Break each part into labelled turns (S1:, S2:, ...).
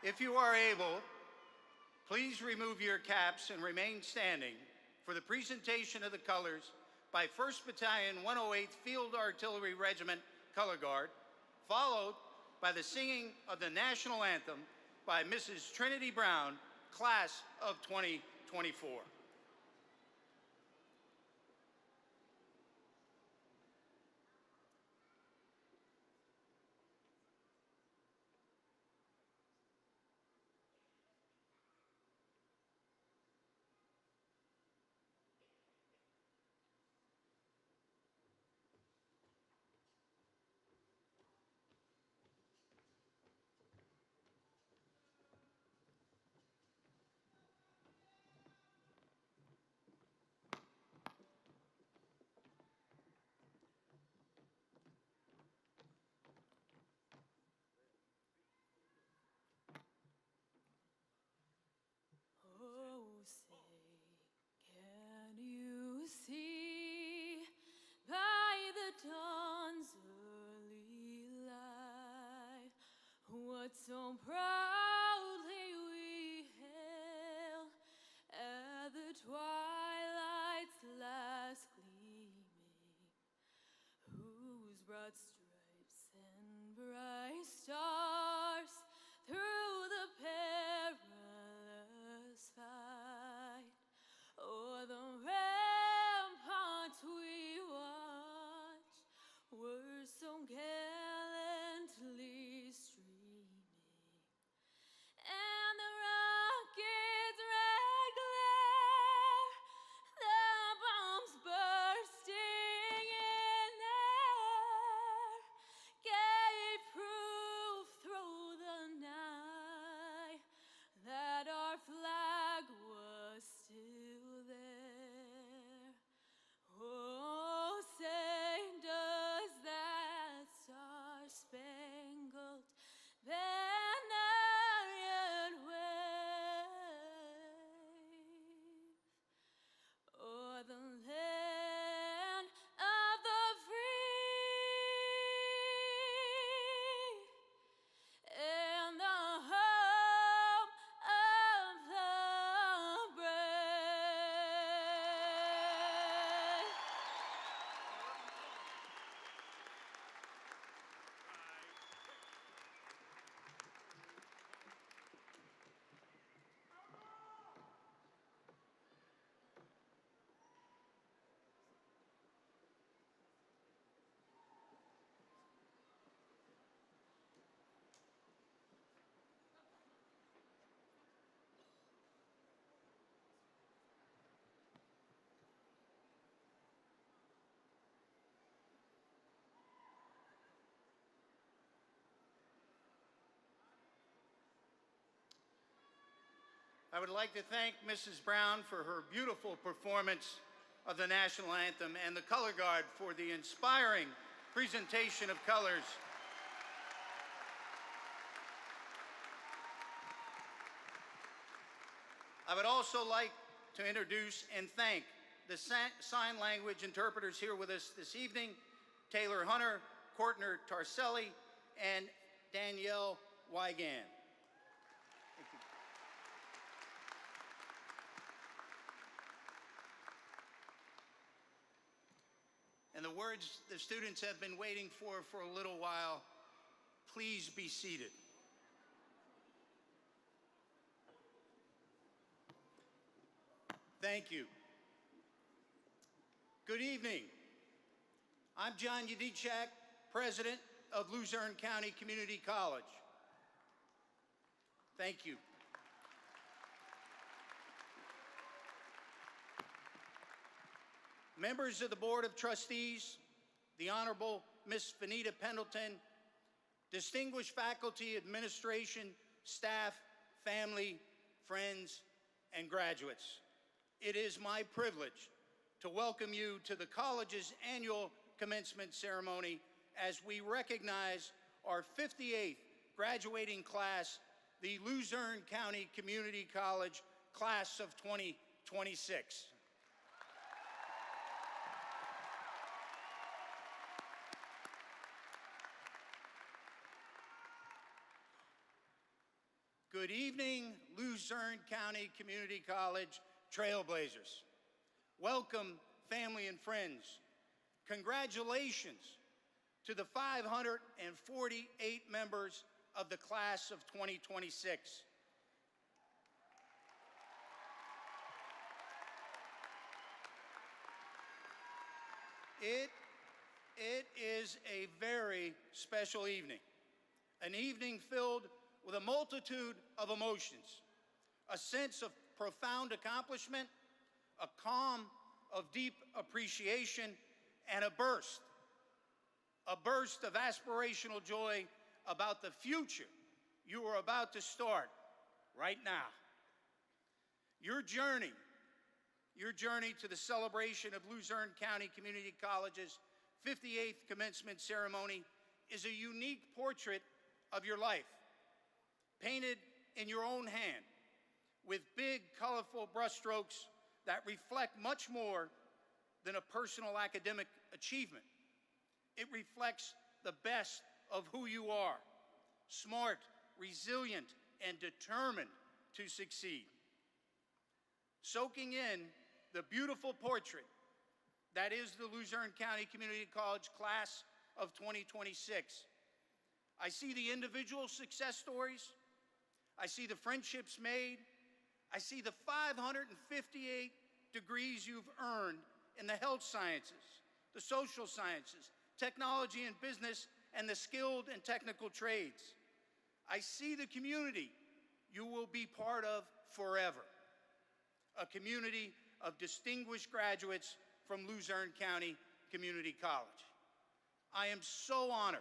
S1: If you are able, please remove your caps and remain standing for the presentation of the colors by 1st Battalion 108th Field Artillery Regiment Color Guard, followed by the singing of the national anthem by Mrs. Trinity Brown, class of 2024.
S2: Oh, say, can you see by the dawn's early light what so proudly we hailed at the twilight's last gleaming, whose broad stripes and bright stars through the perilous fight o'er the ramparts we watched were so gallantly streaming, and the rocket's red glare, the bombs bursting in air, gave proof through the night that our flag was still there. Oh, say, does that star-spangled banner yet wave o'er the land of the free and the home of the brave?
S1: I would like to thank Mrs. Brown for her beautiful performance of the national anthem and the Color Guard for the inspiring presentation of colors. I would also like to introduce and thank the sign language interpreters here with us this evening, Taylor Hunter, Courtner Tarselli, and Danielle Wigan. Thank you. And the words the students have been waiting for a little while, please be seated. Thank you. Good evening. I'm John Yadichak, President of Luzerne County Community College. Thank you. Members of the Board of Trustees, the Honorable Miss Vanita Pendleton, distinguished faculty, administration, staff, family, friends, and graduates. It is my privilege to welcome you to the college's annual commencement ceremony as we recognize our 58th graduating class, the Luzerne County Community College class of 2026. Good evening, Luzerne County Community College Trailblazers. Welcome, family and friends. Congratulations to the 548 members of the class of 2026. It is a very special evening, an evening filled with a multitude of emotions, a sense of profound accomplishment, a calm of deep appreciation, and a burst of aspirational joy about the future you are about to start right now. Your journey to the celebration of Luzerne County Community College's 58th commencement ceremony is a unique portrait of your life, painted in your own hand with big, colorful brushstrokes that reflect much more than a personal academic achievement. It reflects the best of who you are, smart, resilient, and determined to succeed. Soaking in the beautiful portrait that is the Luzerne County Community College class of 2026, I see the individual success stories, I see the friendships made, I see the 558 degrees you've earned in the health sciences, the social sciences, technology and business, and the skilled and technical trades. I see the community you will be part of forever, a community of distinguished graduates from Luzerne County Community College. I am so honored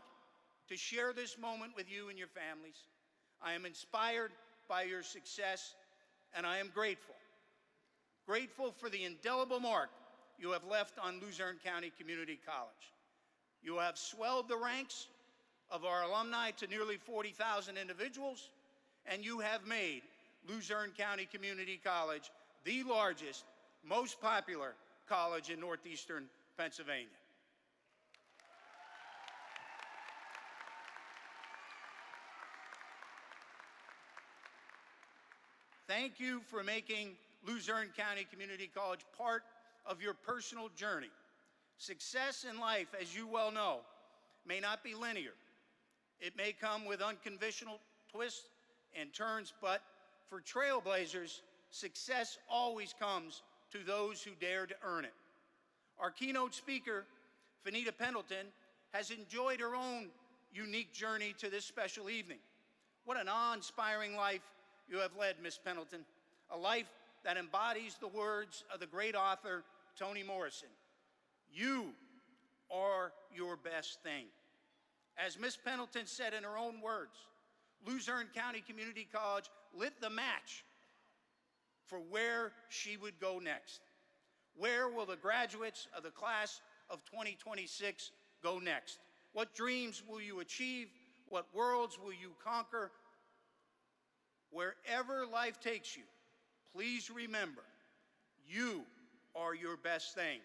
S1: to share this moment with you and your families. I am inspired by your success, and I am grateful. Grateful for the indelible mark you have left on Luzerne County Community College. You have swelled the ranks of our alumni to nearly 40,000 individuals, and you have made Luzerne County Community College the largest, most popular college in northeastern Pennsylvania. Thank you for making Luzerne County Community College part of your personal journey. Success in life, as you well know, may not be linear. It may come with unconventional twists and turns, but for trailblazers, success always comes to those who dare to earn it. Our keynote speaker, Fanita Pendleton, has enjoyed her own unique journey to this special evening. What an awe-inspiring life you have led, Miss Pendleton, a life that embodies the words of the great author, Toni Morrison. You are your best thing. As Miss Pendleton said in her own words, Luzerne County Community College lit the match for where she would go next. Where will the graduates of the class of 2026 go next? What dreams will you achieve? What worlds will you conquer? Wherever life takes you, please remember, you are your best thing.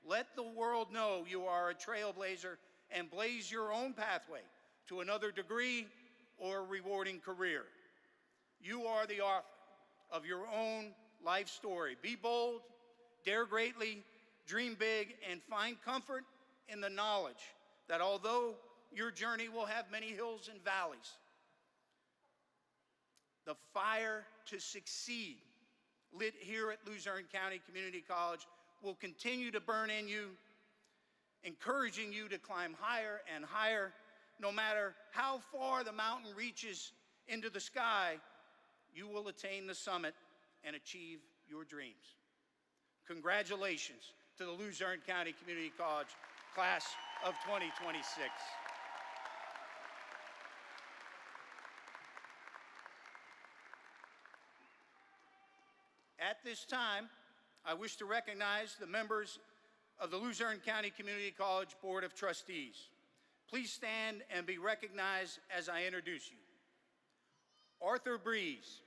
S1: Let the world know you are a trailblazer and blaze your own pathway to another degree or rewarding career. You are the author of your own life story. Be bold, dare greatly, dream big, and find comfort in the knowledge that although your journey will have many hills and valleys, the fire to succeed lit here at Luzerne County Community College will continue to burn in you, encouraging you to climb higher and higher. No matter how far the mountain reaches into the sky, you will attain the summit and achieve your dreams. Congratulations to the Luzerne County Community College class of 2026. At this time, I wish to recognize the members of the Luzerne County Community College Board of Trustees. Please stand and be recognized as I introduce you. Arthur Breeze,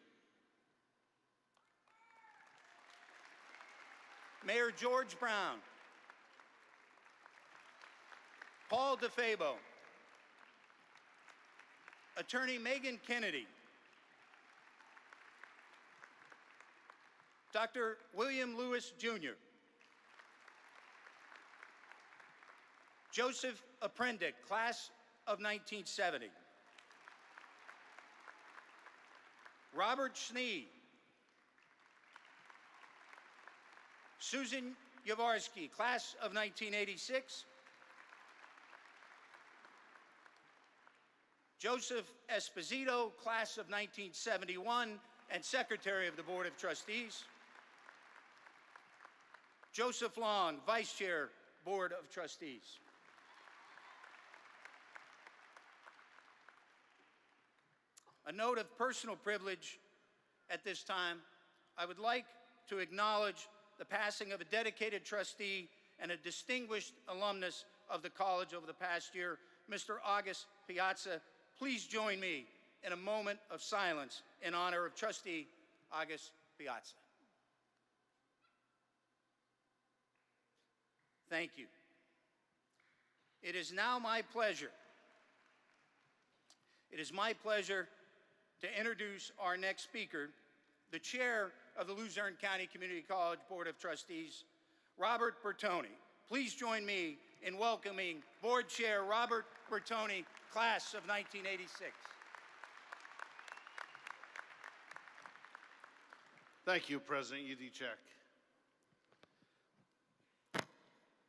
S1: Mayor George Brown, Paul DeFabo, Attorney Megan Kennedy, Dr. William Lewis, Jr. Joseph Aprendick, class of 1970. Robert Schnee. Susan Yavarski, class of 1986. Joseph Esposito, class of 1971, and Secretary of the Board of Trustees. Joseph Long, Vice Chair, Board of Trustees. A note of personal privilege at this time, I would like to acknowledge the passing of a dedicated trustee and a distinguished alumnus of the college over the past year, Mr. August Piazza. Please join me in a moment of silence in honor of Trustee August Piazza. Thank you. It is now my pleasure. It is my pleasure to introduce our next speaker, the Chair of the Luzerne County Community College Board of Trustees, Robert Bertoni. Please join me in welcoming Board Chair Robert Bertoni, class of 1986.
S3: Thank you, President Udicek.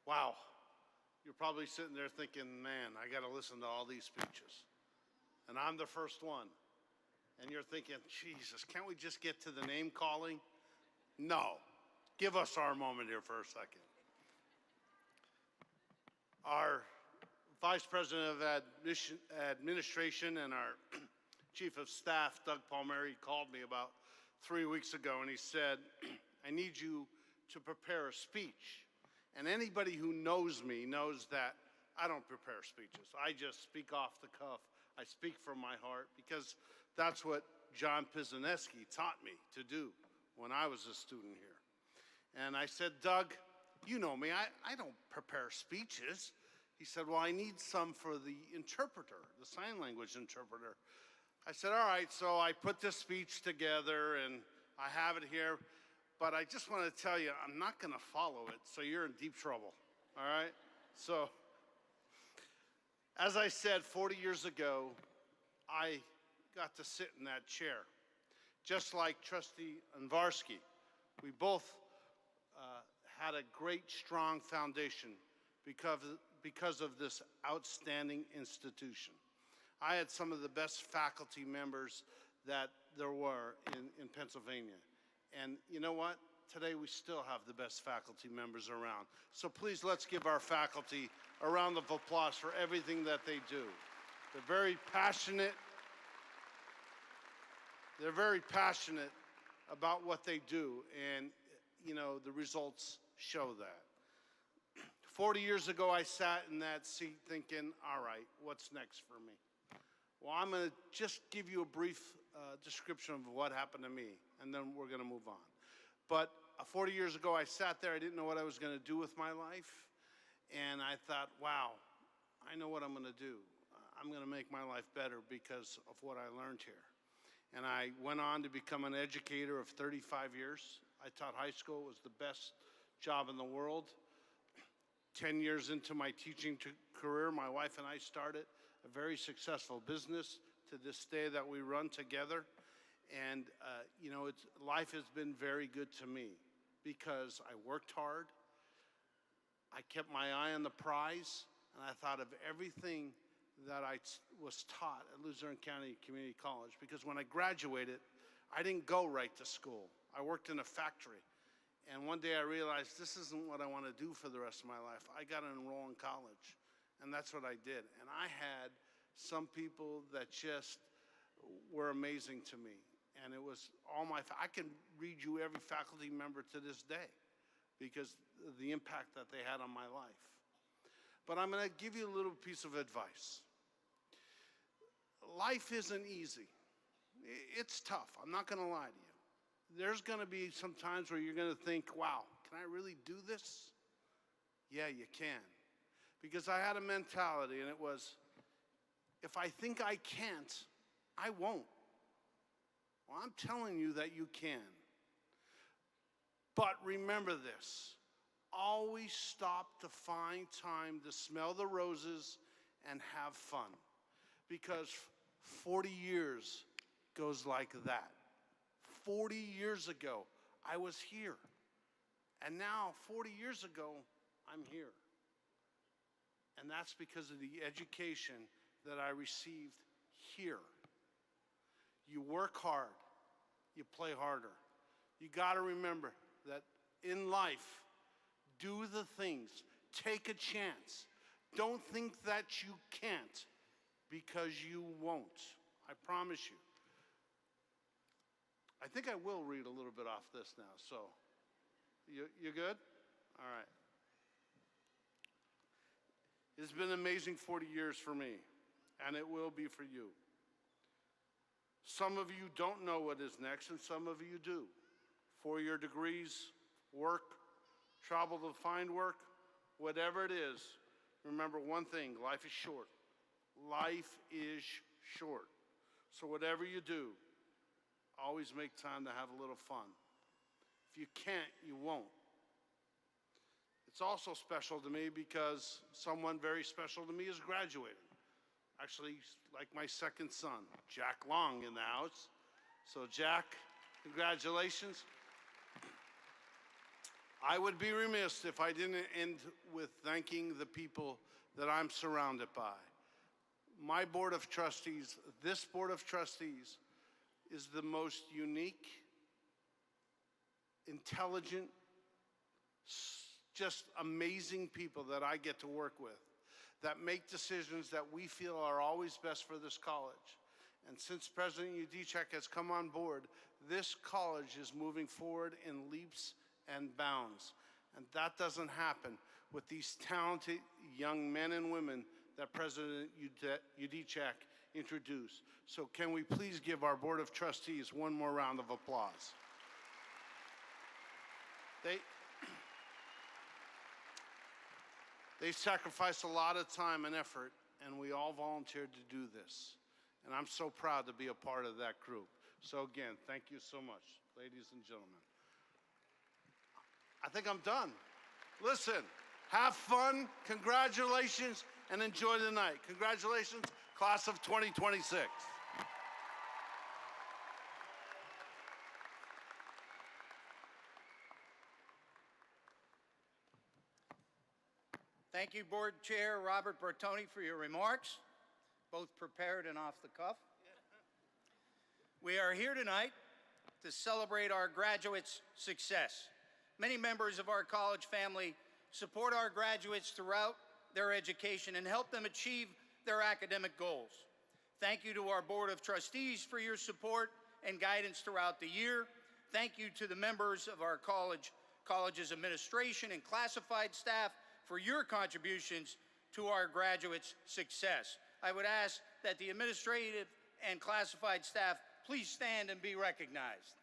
S3: Wow, you're probably sitting there thinking, man, I got to listen to all these speeches. And I'm the first one. And you're thinking, Jesus, can't we just get to the name calling? No. Give us our moment here for a second. Our Vice President of Administration and our Chief of Staff, Doug Palmieri, called me about 3 weeks ago and he said, I need you to prepare a speech. And anybody who knows me knows that I don't prepare speeches. I just speak off the cuff. I speak from my heart because that's what John Pisaneski taught me to do when I was a student here. And I said, Doug, you know me, I don't prepare speeches. He said, well, I need some for the interpreter, the sign language interpreter. I said, all right, so I put this speech together and I have it here, but I just want to tell you, I'm not going to follow it, so you're in deep trouble, all right? So, as I said, 40 years ago, I got to sit in that chair, just like Trustee Anvarsky. We both had a great, strong foundation because of this outstanding institution. I had some of the best faculty members that there were in Pennsylvania. And you know what? Today we still have the best faculty members around. So please let's give our faculty a round of applause for everything that they do. They're very passionate. They're very passionate about what they do, and you know, the results show that. 40 years ago, I sat in that seat thinking, all right, what's next for me? Well, I'm going to just give you a brief description of what happened to me, and then we're going to move on. But 40 years ago, I sat there. I didn't know what I was going to do with my life, and I thought, wow, I know what I'm going to do. I'm going to make my life better because of what I learned here. And I went on to become an educator of 35 years. I taught high school. It was the best job in the world. 10 years into my teaching career, my wife and I started a very successful business to this day that we run together. And, you know, life has been very good to me because I worked hard. I kept my eye on the prize, and I thought of everything that I was taught at Luzerne County Community College, because when I graduated, I didn't go right to school. I worked in a factory. And one day I realized this isn't what I want to do for the rest of my life. I got to enroll in college, and that's what I did. And I had some people that just were amazing to me. And it was all I can read you every faculty member to this day because of the impact that they had on my life. But I'm going to give you a little piece of advice. Life isn't easy. It's tough. I'm not going to lie to you. There's going to be some times where you're going to think, wow, can I really do this? Yeah, you can. Because I had a mentality, and it was, if I think I can't, I won't. Well, I'm telling you that you can. But remember this, always stop to find time to smell the roses and have fun, because 40 years goes like that. 40 years ago, I was here. And now, 40 years ago, I'm here. And that's because of the education that I received here. You work hard, you play harder. You got to remember that in life, do the things, take a chance. Don't think that you can't, because you won't. I promise you. I think I will read a little bit off this now, so you good? All right. It's been an amazing 40 years for me, and it will be for you. Some of you don't know what is next, and some of you do. 4-year degrees, work, travel to find work, whatever it is, remember one thing, life is short. Life is short. So whatever you do, always make time to have a little fun. If you can't, you won't. It's also special to me because someone very special to me is graduating. Actually, like my second son, Jack Long, in the house. So Jack, congratulations. I would be remiss if I didn't end with thanking the people that I'm surrounded by. My board of trustees, this board of trustees, is the most unique, intelligent, just amazing people that I get to work with, that make decisions that we feel are always best for this college. And since President Udicek has come on board, this college is moving forward in leaps and bounds. And that doesn't happen with these talented young men and women that President Udicek introduced. So can we please give our Board of Trustees one more round of applause? They sacrificed a lot of time and effort, and we all volunteered to do this. And I'm so proud to be a part of that group. So again, thank you so much, ladies and gentlemen. I think I'm done. Listen, have fun, congratulations, and enjoy the night. Congratulations, class of 2026.
S1: Thank you, Board Chair Robert Bertoni, for your remarks, both prepared and off the cuff. We are here tonight to celebrate our graduates' success. Many members of our college family support our graduates throughout their education and help them achieve their academic goals. Thank you to our Board of Trustees for your support and guidance throughout the year. Thank you to the members of our college's administration and classified staff for your contributions to our graduates' success. I would ask that the administrative and classified staff please stand and be recognized.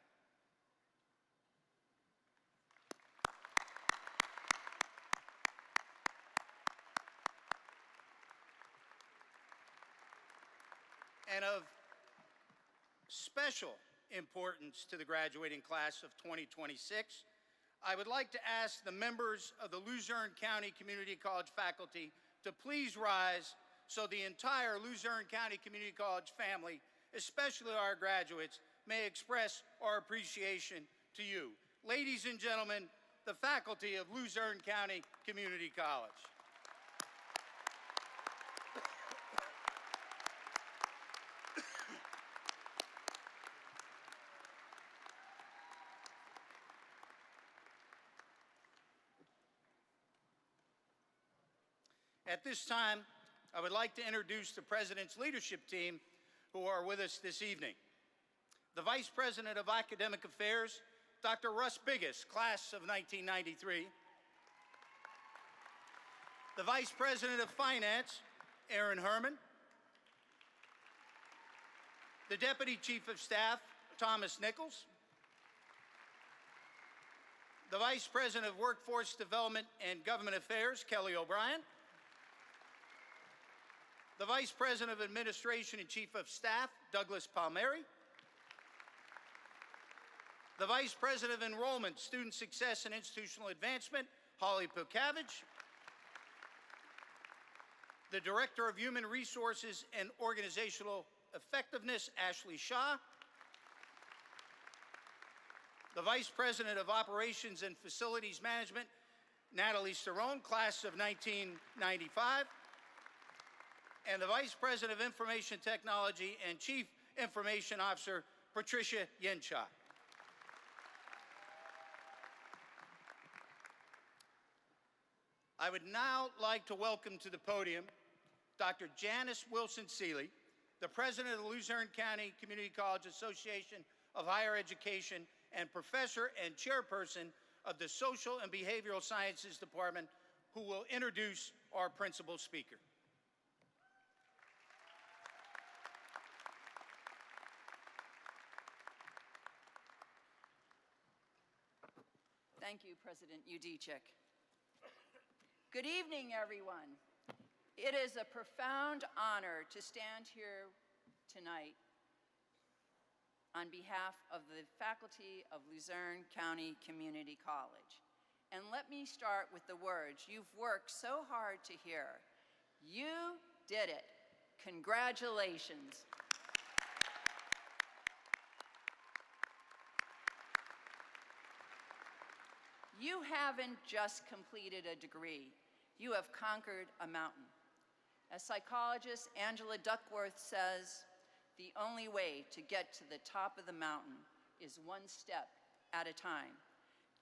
S1: And of special importance to the graduating class of 2026, I would like to ask the members of the Luzerne County Community College faculty to please rise so the entire Luzerne County Community College family, especially our graduates, may express our appreciation to you. Ladies and gentlemen, the faculty of Luzerne County Community College. At this time, I would like to introduce the President's leadership team who are with us this evening. The Vice President of Academic Affairs, Dr. Russ Biggis, class of 1993. The Vice President of Finance, Aaron Herman. The Deputy Chief of Staff, Thomas Nichols. The Vice President of Workforce Development and Government Affairs, Kelly O'Brien. The Vice President of Administration and Chief of Staff, Douglas Palmieri. The Vice President of Enrollment, Student Success and Institutional Advancement, Holly Pukavich. The Director of Human Resources and Organizational Effectiveness, Ashley Shaw. The Vice President of Operations and Facilities Management, Natalie Cerrone, class of 1995. And the Vice President of Information Technology and Chief Information Officer, Patricia Yenshaw. I would now like to welcome to the podium Dr. Janice Wilson-Seeley, the President of the Luzerne County Community College Association of Higher Education and Professor and Chairperson of the Social and Behavioral Sciences Department, who will introduce our principal speaker.
S4: Thank you, President Udicek. Good evening, everyone. It is a profound honor to stand here tonight on behalf of the faculty of Luzerne County Community College. And let me start with the words you've worked so hard to hear. You did it. Congratulations. You haven't just completed a degree. You have conquered a mountain. As psychologist Angela Duckworth says, the only way to get to the top of the mountain is one step at a time.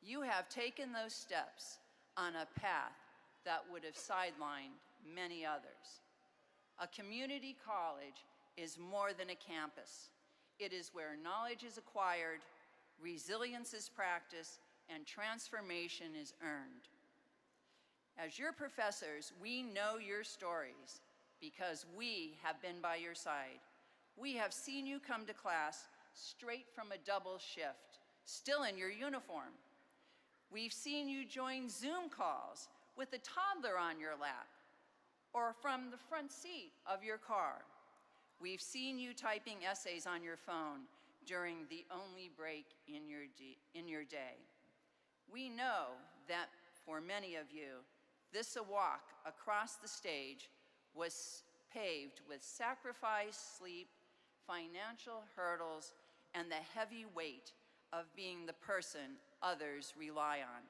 S4: You have taken those steps on a path that would have sidelined many others. A community college is more than a campus. It is where knowledge is acquired, resilience is practiced, and transformation is earned. As your professors, we know your stories because we have been by your side. We have seen you come to class straight from a double shift, still in your uniform. We've seen you join Zoom calls with a toddler on your lap or from the front seat of your car. We've seen you typing essays on your phone during the only break in your day. We know that for many of you, this walk across the stage was paved with sacrifice, sleep, financial hurdles, and the heavy weight of being the person others rely on.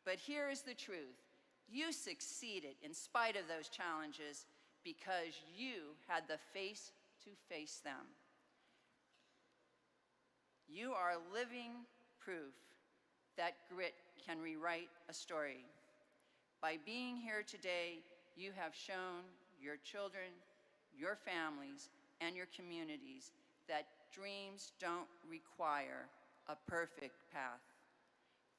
S4: But here is the truth. You succeeded in spite of those challenges because you had the face to face them. You are living proof that grit can rewrite a story. By being here today, you have shown your children, your families, and your communities that dreams don't require a perfect path.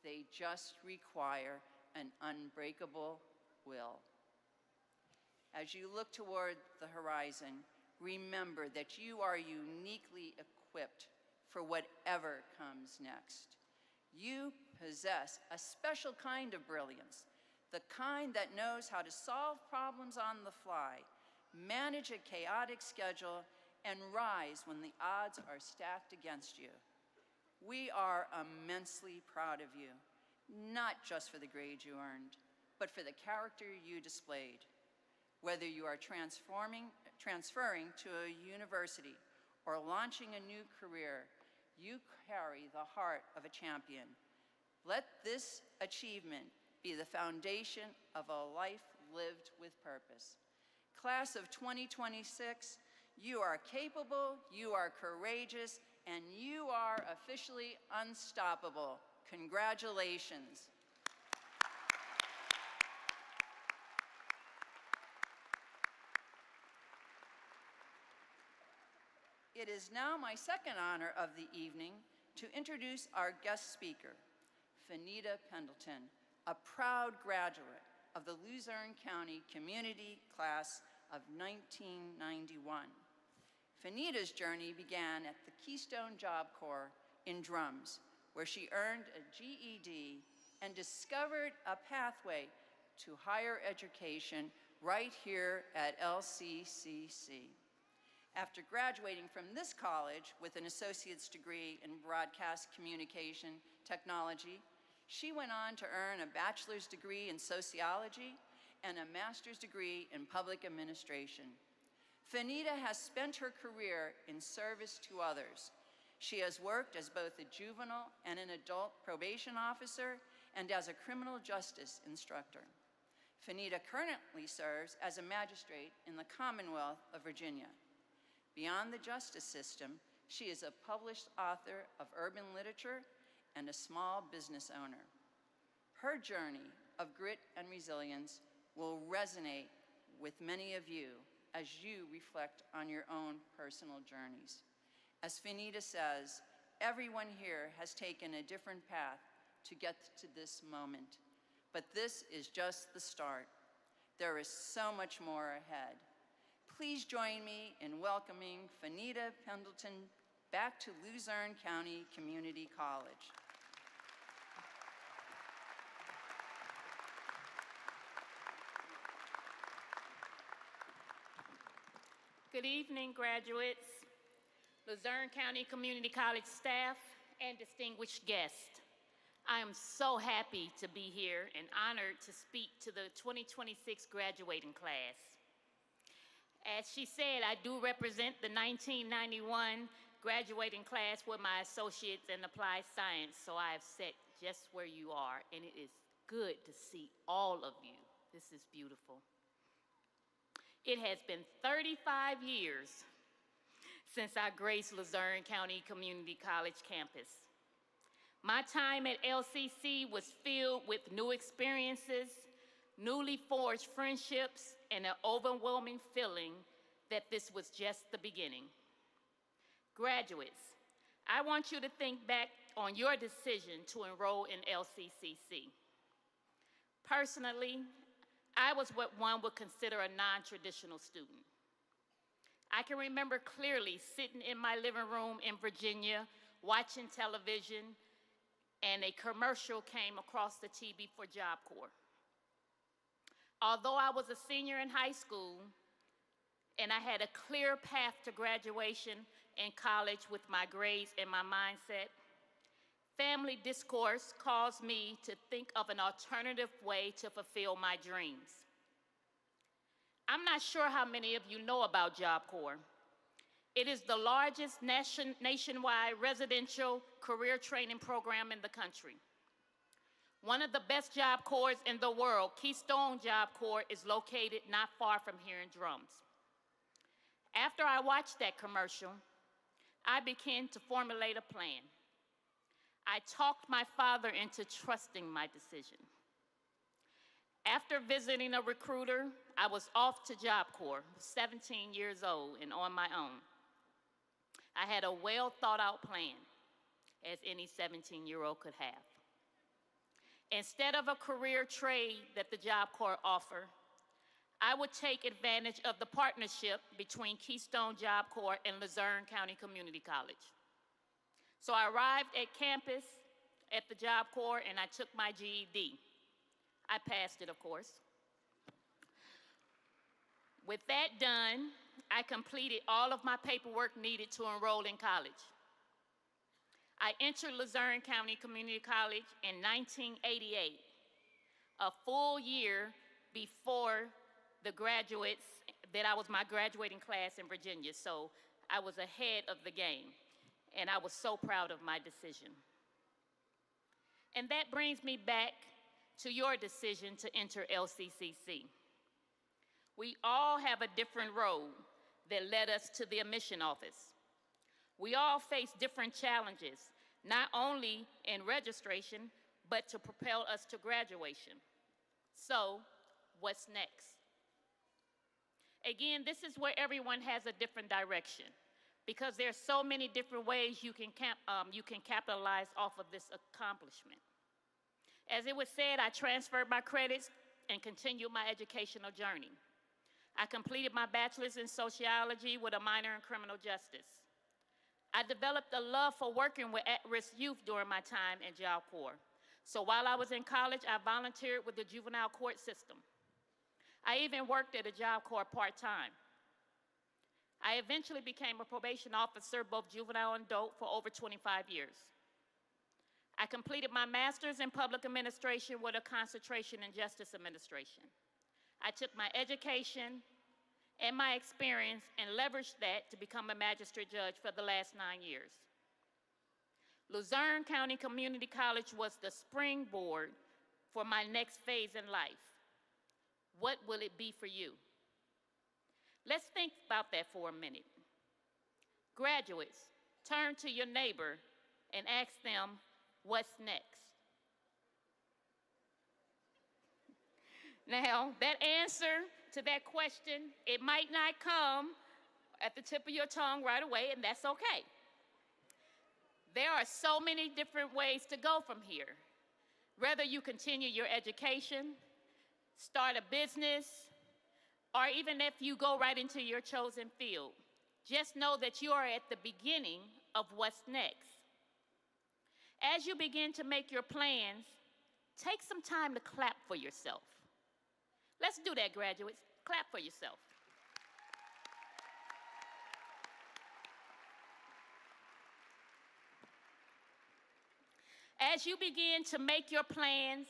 S4: They just require an unbreakable will. As you look toward the horizon, remember that you are uniquely equipped for whatever comes next. You possess a special kind of brilliance, the kind that knows how to solve problems on the fly, manage a chaotic schedule, and rise when the odds are stacked against you. We are immensely proud of you, not just for the grades you earned, but for the character you displayed. Whether you are transferring to a university or launching a new career, you carry the heart of a champion. Let this achievement be the foundation of a life lived with purpose. Class of 2026, you are capable, you are courageous, and you are officially unstoppable. Congratulations. It is now my second honor of the evening to introduce our guest speaker, Fanita Pendleton, a proud graduate of the Luzerne County Community Class of 1991. Fanita's journey began at the Keystone Job Corps in Drums, where she earned a GED and discovered a pathway to higher education right here at LCCC. After graduating from this college with an associate's degree in broadcast communication technology, she went on to earn a bachelor's degree in sociology and a master's degree in public administration. Fanita has spent her career in service to others. She has worked as both a juvenile and an adult probation officer and as a criminal justice instructor. Fanita currently serves as a magistrate in the Commonwealth of Virginia. Beyond the justice system, she is a published author of urban literature and a small business owner. Her journey of grit and resilience will resonate with many of you as you reflect on your own personal journeys. As Fanita says, everyone here has taken a different path to get to this moment, but this is just the start. There is so much more ahead. Please join me in welcoming Fanita Pendleton back to Luzerne County Community College.
S5: Good evening, graduates, Luzerne County Community College staff, and distinguished guests. I am so happy to be here and honored to speak to the 2026 graduating class. As she said, I do represent the 1991 graduating class with my associates in applied science, so I have sat just where you are, and it is good to see all of you. This is beautiful. It has been 35 years since I graced Luzerne County Community College campus. My time at LCC was filled with new experiences, newly forged friendships, and an overwhelming feeling that this was just the beginning. Graduates, I want you to think back on your decision to enroll in LCCC. Personally, I was what one would consider a non-traditional student. I can remember clearly sitting in my living room in Virginia, watching television, and a commercial came across the TV for Job Corps. Although I was a senior in high school, and I had a clear path to graduation in college with my grades and my mindset, family discourse caused me to think of an alternative way to fulfill my dreams. I'm not sure how many of you know about Job Corps. It is the largest nationwide residential career training program in the country. One of the best Job Corps in the world, Keystone Job Corps, is located not far from here in Drums. After I watched that commercial, I began to formulate a plan. I talked my father into trusting my decision. After visiting a recruiter, I was off to Job Corps, 17 years old and on my own. I had a well-thought-out plan, as any 17-year-old could have. Instead of a career trade that the Job Corps offered, I would take advantage of the partnership between Keystone Job Corps and Luzerne County Community College. So I arrived at campus at the Job Corps and I took my GED. I passed it, of course. With that done, I completed all of my paperwork needed to enroll in college. I entered Luzerne County Community College in 1988, a full year before the graduates, that I was my graduating class in Virginia, so I was ahead of the game, and I was so proud of my decision. And that brings me back to your decision to enter LCCC. We all have a different road that led us to the admission office. We all face different challenges, not only in registration, but to propel us to graduation. So, what's next? Again, this is where everyone has a different direction, because there's so many different ways you can capitalize off of this accomplishment. As it was said, I transferred my credits and continued my educational journey. I completed my bachelor's in sociology with a minor in criminal justice. I developed a love for working with at-risk youth during my time in Job Corps. So while I was in college, I volunteered with the juvenile court system. I even worked at a Job Corps part-time. I eventually became a probation officer, both juvenile and adult, for over 25 years. I completed my master's in public administration with a concentration in justice administration. I took my education and my experience and leveraged that to become a magistrate judge for the last 9 years. Luzerne County Community College was the springboard for my next phase in life. What will it be for you? Let's think about that for a minute. Graduates, turn to your neighbor and ask them, what's next? Now, that answer to that question, it might not come at the tip of your tongue right away, and that's okay. There are so many different ways to go from here. Whether you continue your education, start a business, or even if you go right into your chosen field, just know that you are at the beginning of what's next. As you begin to make your plans, take some time to clap for yourself. Let's do that, graduates. Clap for yourself. As you begin to make your plans,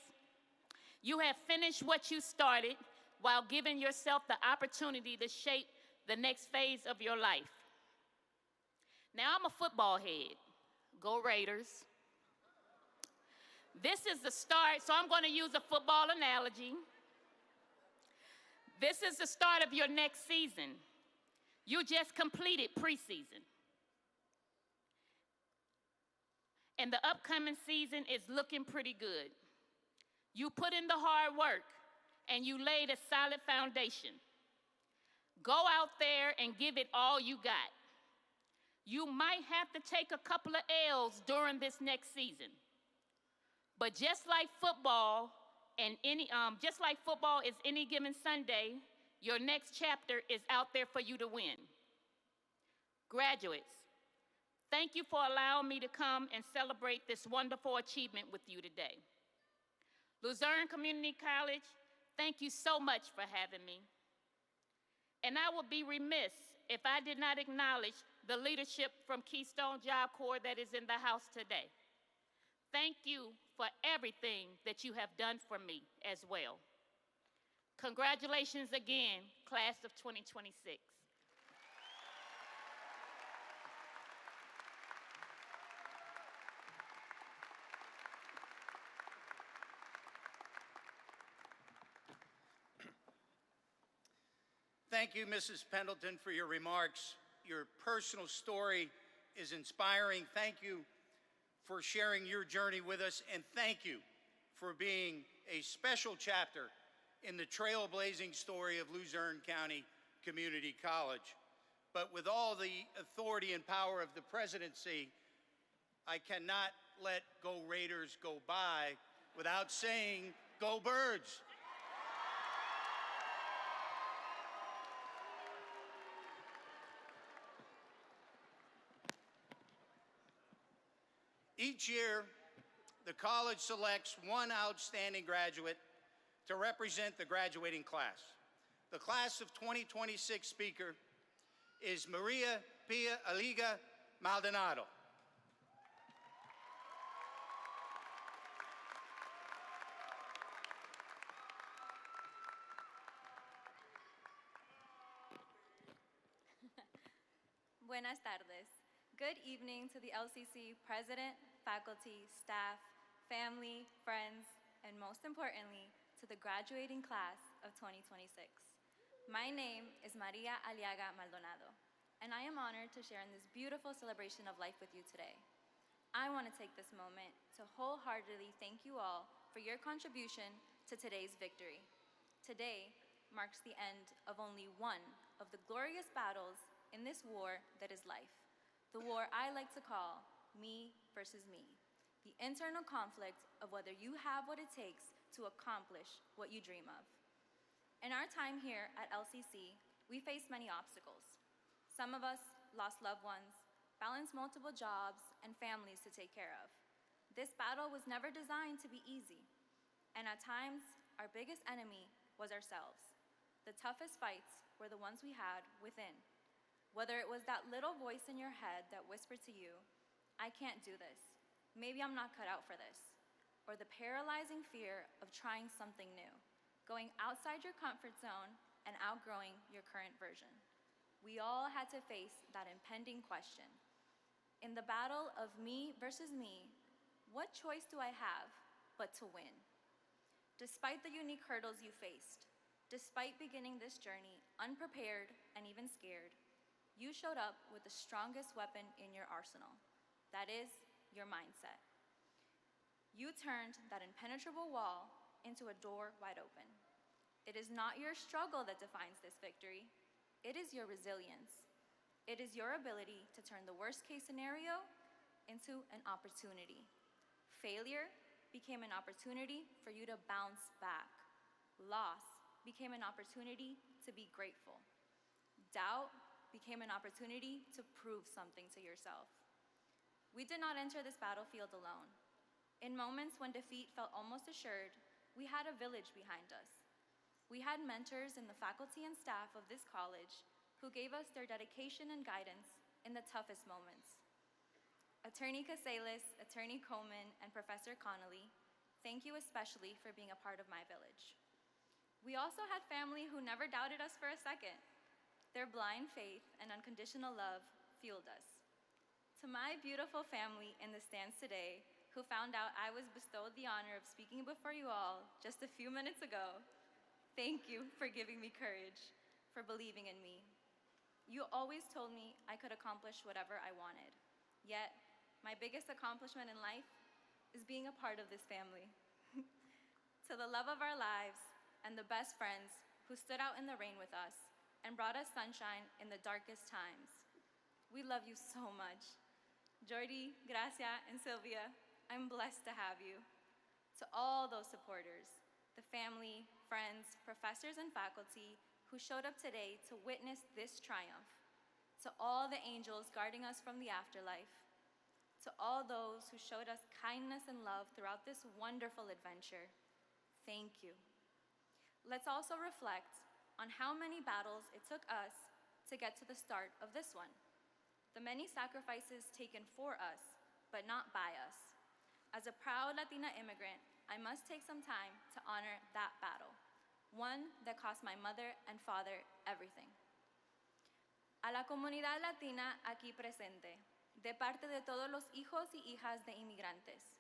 S5: you have finished what you started while giving yourself the opportunity to shape the next phase of your life. Now, I'm a football head. Go Raiders. This is the start, so I'm going to use a football analogy. This is the start of your next season. You just completed preseason. And the upcoming season is looking pretty good. You put in the hard work and you laid a solid foundation. Go out there and give it all you got. You might have to take a couple of L's during this next season. But just like football is any given Sunday, your next chapter is out there for you to win. Graduates, thank you for allowing me to come and celebrate this wonderful achievement with you today. Luzerne Community College, thank you so much for having me. And I would be remiss if I did not acknowledge the leadership from Keystone Job Corps that is in the house today. Thank you for everything that you have done for me as well. Congratulations again, class of 2026.
S1: Thank you, Mrs. Pendleton, for your remarks. Your personal story is inspiring. Thank you for sharing your journey with us, and thank you for being a special chapter in the trailblazing story of Luzerne County Community College. But with all the authority and power of the presidency, I cannot let Go Raiders go by without saying, Go Birds! Each year, the college selects one outstanding graduate to represent the graduating class. The class of 2026 speaker is Maria Pia Aliga Maldonado.
S6: Buenas tardes. Good evening to the LCC president, faculty, staff, family, friends, and most importantly, to the graduating class of 2026. My name is Maria Aliaga Maldonado, and I am honored to share in this beautiful celebration of life with you today. I want to take this moment to wholeheartedly thank you all for your contribution to today's victory. Today marks the end of only one of the glorious battles in this war that is life. The war I like to call me versus me, the internal conflict of whether you have what it takes to accomplish what you dream of. In our time here at LCC, we faced many obstacles. Some of us lost loved ones, balanced multiple jobs and families to take care of. This battle was never designed to be easy, and at times, our biggest enemy was ourselves. The toughest fights were the ones we had within. Whether it was that little voice in your head that whispered to you, I can't do this, maybe I'm not cut out for this, or the paralyzing fear of trying something new, going outside your comfort zone and outgrowing your current version. We all had to face that impending question. In the battle of me versus me, what choice do I have but to win? Despite the unique hurdles you faced, despite beginning this journey unprepared and even scared, you showed up with the strongest weapon in your arsenal. That is, your mindset. You turned that impenetrable wall into a door wide open. It is not your struggle that defines this victory. It is your resilience. It is your ability to turn the worst case scenario into an opportunity. Failure became an opportunity for you to bounce back. Loss became an opportunity to be grateful. Doubt became an opportunity to prove something to yourself. We did not enter this battlefield alone. In moments when defeat felt almost assured, we had a village behind us. We had mentors in the faculty and staff of this college who gave us their dedication and guidance in the toughest moments. Attorney Caseles, Attorney Coleman, and Professor Connolly, thank you especially for being a part of my village. We also had family who never doubted us for a second. Their blind faith and unconditional love fueled us. To my beautiful family in the stands today, who found out I was bestowed the honor of speaking before you all just a few minutes ago, thank you for giving me courage, for believing in me. You always told me I could accomplish whatever I wanted. Yet, my biggest accomplishment in life is being a part of this family. To the love of our lives and the best friends who stood out in the rain with us and brought us sunshine in the darkest times. We love you so much. Jordi, Gracia, and Sylvia, I'm blessed to have you. To all those supporters, the family, friends, professors, and faculty who showed up today to witness this triumph. To all the angels guarding us from the afterlife. To all those who showed us kindness and love throughout this wonderful adventure, thank you. Let's also reflect on how many battles it took us to get to the start of this one. The many sacrifices taken for us, but not by us. As a proud Latina immigrant, I must take some time to honor that battle, one that cost my mother and father everything. A la comunidad latina aquí presente, de parte de todos los hijos y hijas de inmigrantes,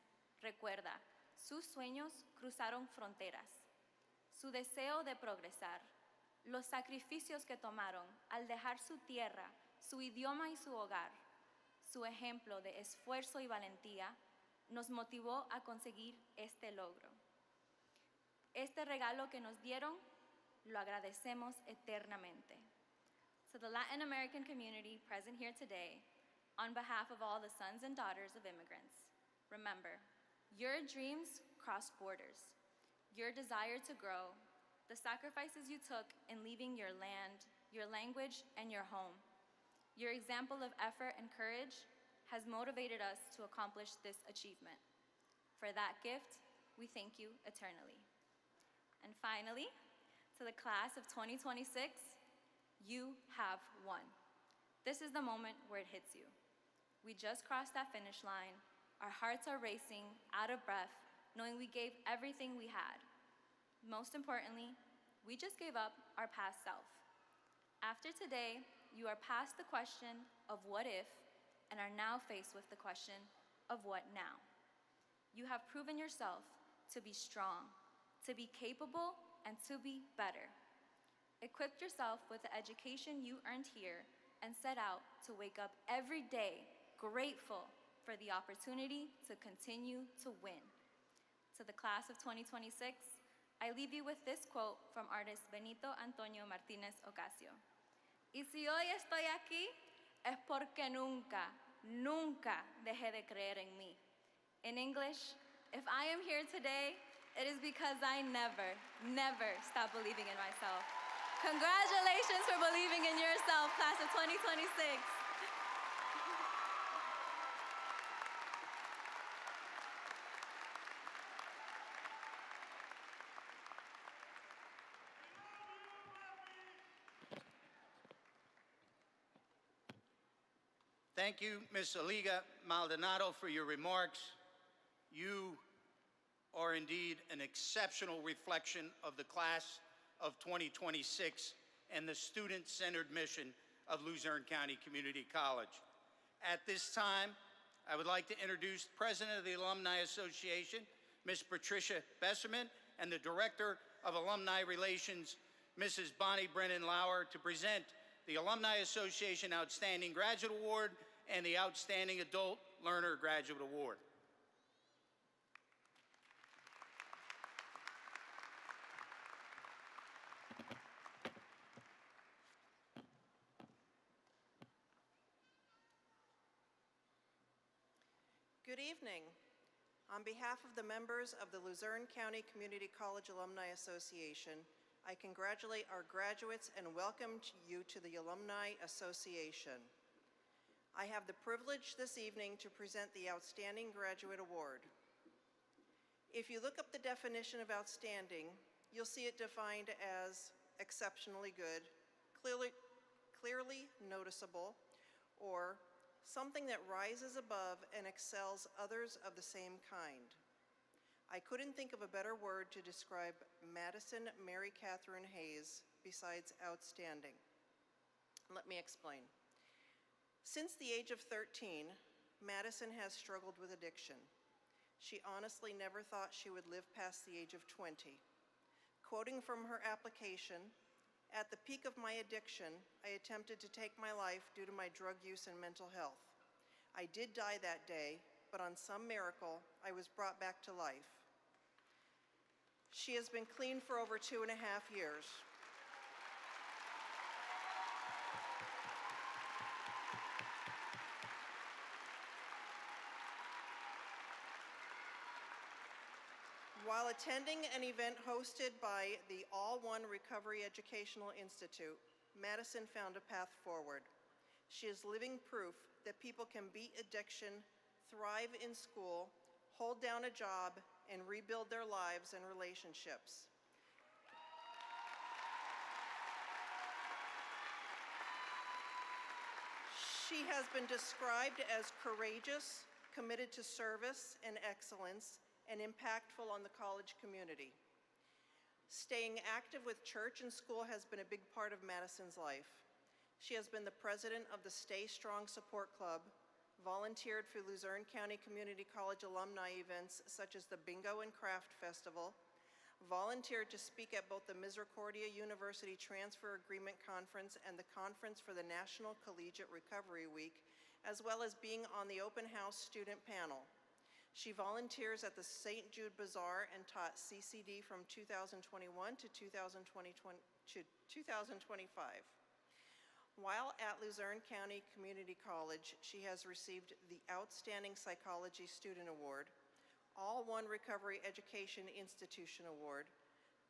S6: recuerda, sus sueños cruzaron fronteras, su deseo de progresar, los sacrificios que tomaron al dejar su tierra, su idioma y su hogar, su ejemplo de esfuerzo y valentía nos motivó a conseguir este logro. Este regalo que nos dieron, lo agradecemos eternamente. To the Latin American community present here today, on behalf of all the sons and daughters of immigrants, remember, your dreams cross borders. Your desire to grow, the sacrifices you took in leaving your land, your language, and your home. Your example of effort and courage has motivated us to accomplish this achievement. For that gift, we thank you eternally. And finally, to the class of 2026, you have won. This is the moment where it hits you. We just crossed that finish line. Our hearts are racing, out of breath, knowing we gave everything we had. Most importantly, we just gave up our past self. After today, you are past the question of what if and are now faced with the question of what now. You have proven yourself to be strong, to be capable, and to be better. Equip yourself with the education you earned here and set out to wake up every day grateful for the opportunity to continue to win. To the class of 2026, I leave you with this quote from artist Benito Antonio Martinez Ocasio. Y si hoy estoy aquí, es porque nunca, nunca dejé de creer en mí. In English, if I am here today, it is because I never, never stopped believing in myself. Congratulations for believing in yourself, class of 2026.
S1: Thank you, Ms. Aliga Maldonado, for your remarks. You are indeed an exceptional reflection of the class of 2026 and the student-centered mission of Luzerne County Community College. At this time, I would like to introduce President of the Alumni Association, Ms. Patricia Besserman, and the Director of Alumni Relations, Mrs. Bonnie Brennan Lauer, to present the Alumni Association Outstanding Graduate Award and the Outstanding Adult Learner Graduate Award.
S7: Good evening. On behalf of the members of the Luzerne County Community College Alumni Association, I congratulate our graduates and welcome you to the Alumni Association. I have the privilege this evening to present the Outstanding Graduate Award. If you look up the definition of outstanding, you'll see it defined as exceptionally good, clearly noticeable, or something that rises above and excels others of the same kind. I couldn't think of a better word to describe Madison Mary Catherine Hayes besides outstanding. Let me explain. Since the age of 13, Madison has struggled with addiction. She honestly never thought she would live past the age of 20. Quoting from her application, "At the peak of my addiction, I attempted to take my life due to my drug use and mental health. I did die that day, but on some miracle, I was brought back to life." She has been clean for over 2.5 years. While attending an event hosted by the All One Recovery Educational Institute, Madison found a path forward. She is living proof that people can beat addiction, thrive in school, hold down a job, and rebuild their lives and relationships. She has been described as courageous, committed to service and excellence, and impactful on the college community. Staying active with church and school has been a big part of Madison's life. She has been the president of the Stay Strong Support Club, volunteered for Luzerne County Community College alumni events such as the Bingo and Craft Festival, volunteered to speak at both the Misericordia University Transfer Agreement Conference and the Conference for the National Collegiate Recovery Week, as well as being on the open house student panel. She volunteers at the St. Jude Bazaar and taught CCD from 2021 to 2025. While at Luzerne County Community College, she has received the Outstanding Psychology Student Award, All One Recovery Education Institution Award,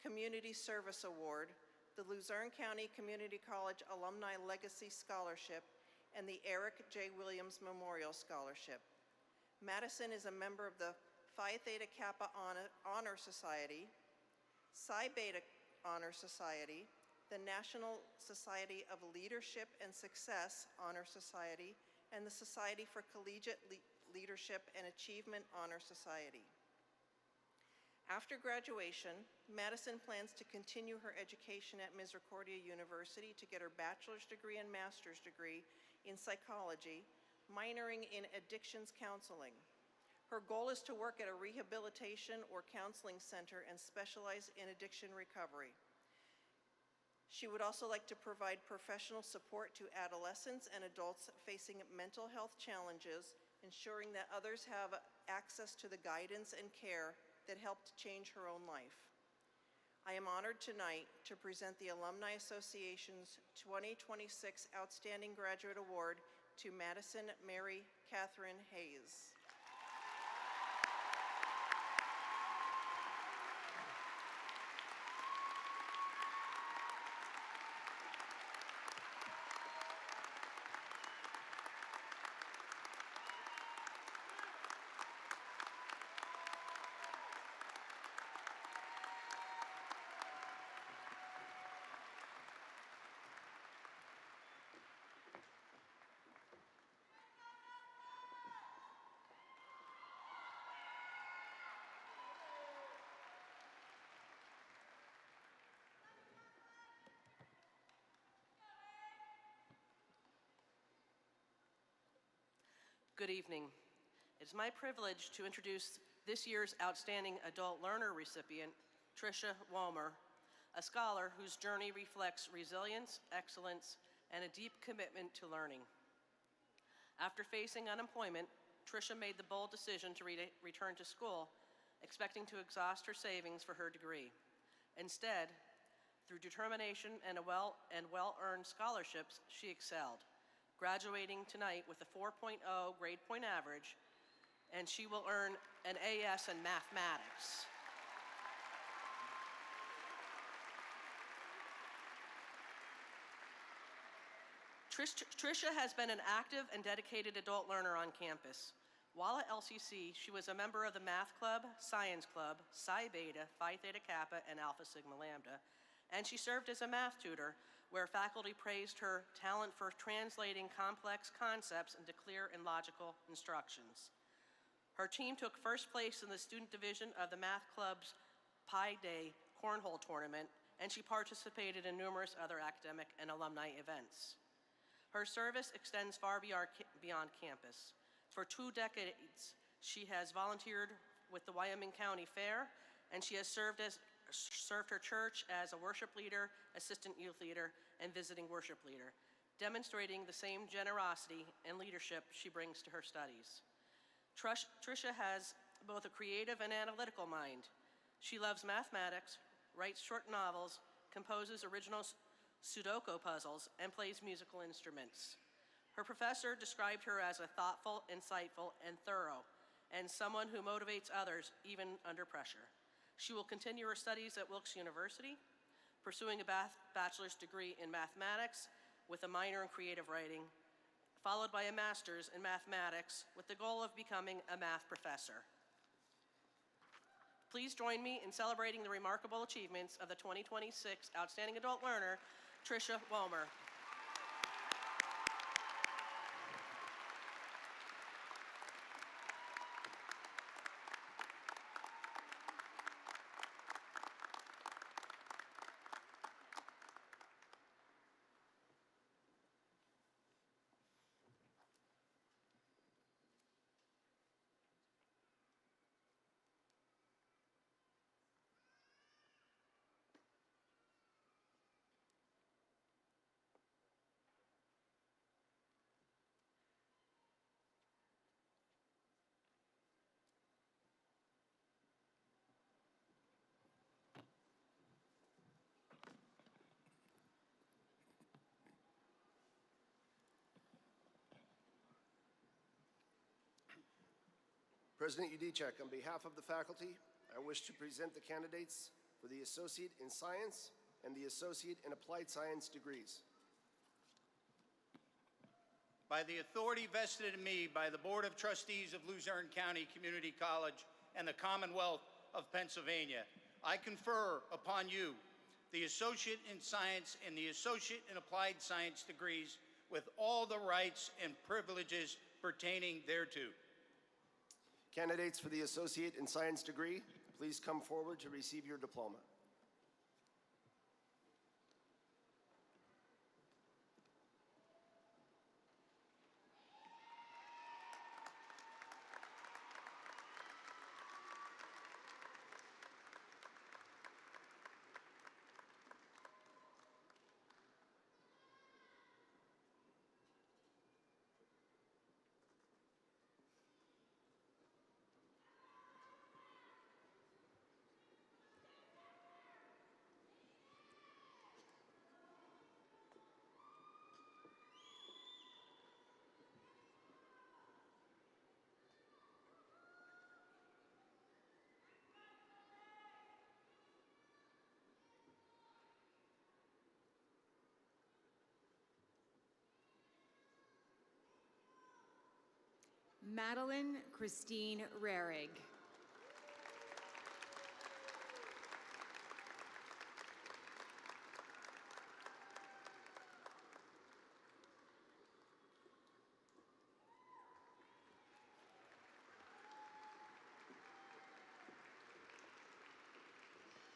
S7: Community Service Award, the Luzerne County Community College Alumni Legacy Scholarship, and the Eric J. Williams Memorial Scholarship. Madison is a member of the Phi Theta Kappa Honor Society, Psi Beta Honor Society, the National Society of Leadership and Success Honor Society, and the Society for Collegiate Leadership and Achievement Honor Society. After graduation, Madison plans to continue her education at Misericordia University to get her bachelor's degree and master's degree in psychology, minoring in addictions counseling. Her goal is to work at a rehabilitation or counseling center and specialize in addiction recovery. She would also like to provide professional support to adolescents and adults facing mental health challenges, ensuring that others have access to the guidance and care that helped change her own life. I am honored tonight to present the Alumni Association's 2026 Outstanding Graduate Award to Madison Mary Catherine Hayes.
S8: Good evening. It is my privilege to introduce this year's Outstanding Adult Learner recipient, Tricia Walmer, a scholar whose journey reflects resilience, excellence, and a deep commitment to learning. After facing unemployment, Tricia made the bold decision to return to school, expecting to exhaust her savings for her degree. Instead, through determination and well-earned scholarships, she excelled, graduating tonight with a 4.0 grade point average, and she will earn an AS in mathematics. Tricia has been an active and dedicated adult learner on campus. While at LCC, she was a member of the Math Club, Science Club, Psi Beta, Phi Theta Kappa, and Alpha Sigma Lambda, and she served as a math tutor where faculty praised her talent for translating complex concepts into clear and logical instructions. Her team took first place in the student division of the Math Club's Pi Day Cornhole Tournament, and she participated in numerous other academic and alumni events. Her service extends far beyond campus. For 2 decades, she has volunteered with the Wyoming County Fair, and she has served her church as a worship leader, assistant youth leader, and visiting worship leader, demonstrating the same generosity and leadership she brings to her studies. Tricia has both a creative and analytical mind. She loves mathematics, writes short novels, composes original Sudoku puzzles, and plays musical instruments. Her professor described her as a thoughtful, insightful, and thorough, and someone who motivates others even under pressure. She will continue her studies at Wilkes University, pursuing a bachelor's degree in mathematics with a minor in creative writing, followed by a master's in mathematics with the goal of becoming a math professor. Please join me in celebrating the remarkable achievements of the 2026 Outstanding Adult Learner, Tricia Walmer.
S9: President Udicek, on behalf of the faculty, I wish to present the candidates for the Associate in Science and the Associate in Applied Science degrees.
S1: By the authority vested in me by the Board of Trustees of Luzerne County Community College and the Commonwealth of Pennsylvania, I confer upon you the Associate in Science and the Associate in Applied Science degrees with all the rights and privileges pertaining thereto.
S9: Candidates for the Associate in Science degree, please come forward to receive your diploma.
S10: Madeline Christine Rarig.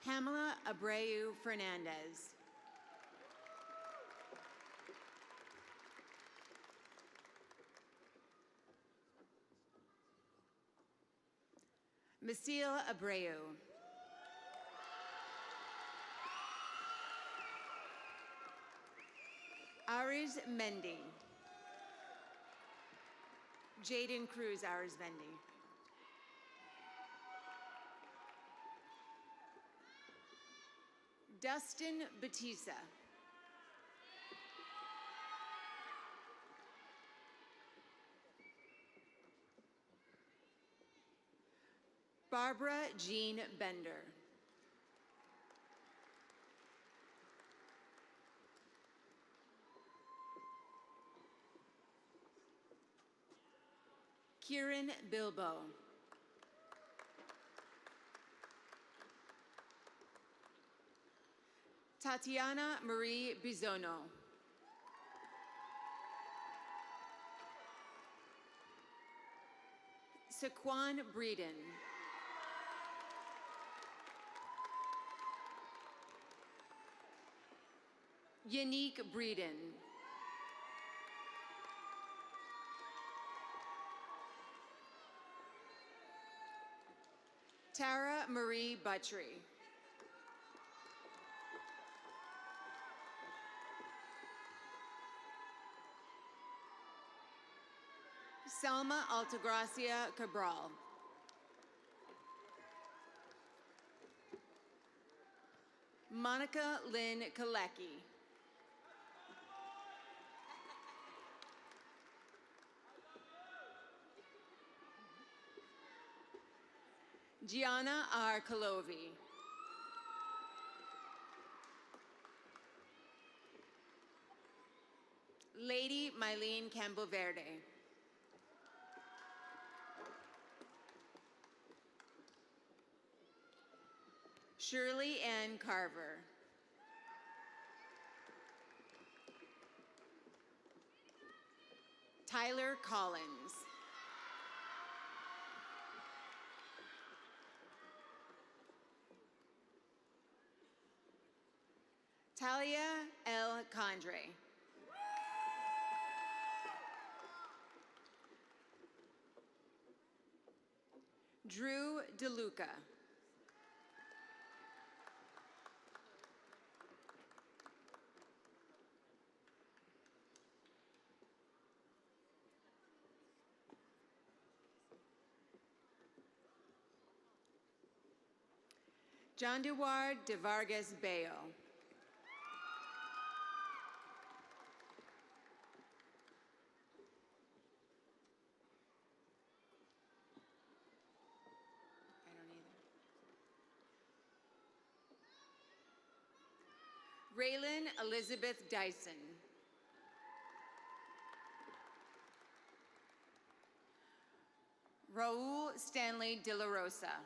S10: Pamela Abreu Fernandez. Masil Abreu. Ariz Mendy. Jaden Cruz Ariz Mendy. Dustin Batista. Barbara Jean Bender. Kieran Bilbo. Tatiana Marie Bisono. Saquon Breeden. Unique Breeden. Tara Marie Buttrey. Selma Altagracia Cabral. Monica Lynn Kalecki. Gianna R. Calovi. Lady Mylene Campbell Verde. Shirley Ann Carver. Tyler Collins. Talia L. Condre. Drew DeLuca. John Dewar de Vargas Bayo. I don't either. Raylan Elizabeth Dyson. Raul Stanley De La Rosa.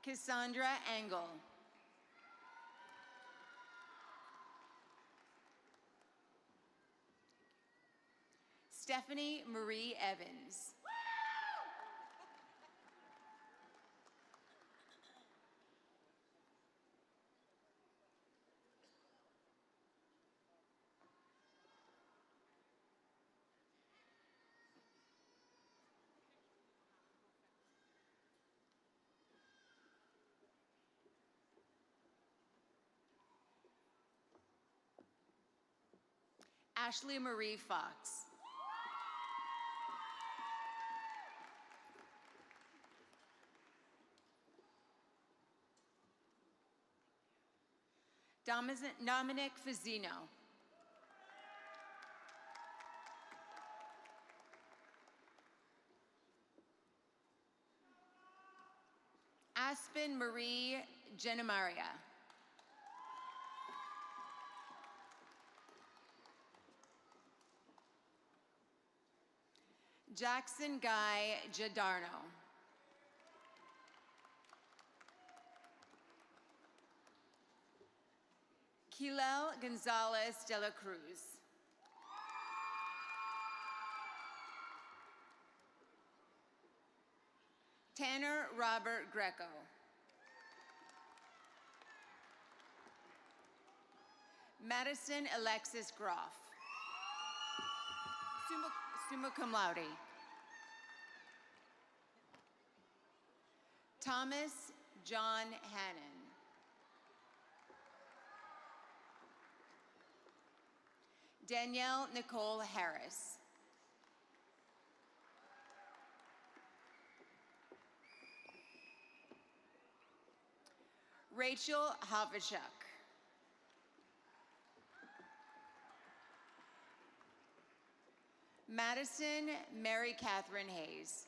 S10: Cassandra Engel. Stephanie Marie Evans. Ashley Marie Fox. Dominic Fazzino. Aspen Marie Genemaria. Jackson Guy Giardarno. Kilel Gonzalez de la Cruz. Tanner Robert Greco. Madison Alexis Groff. Summa cum laude. Thomas John Hannon. Danielle Nicole Harris. Rachel Havachuk. Madison Mary Catherine Hayes.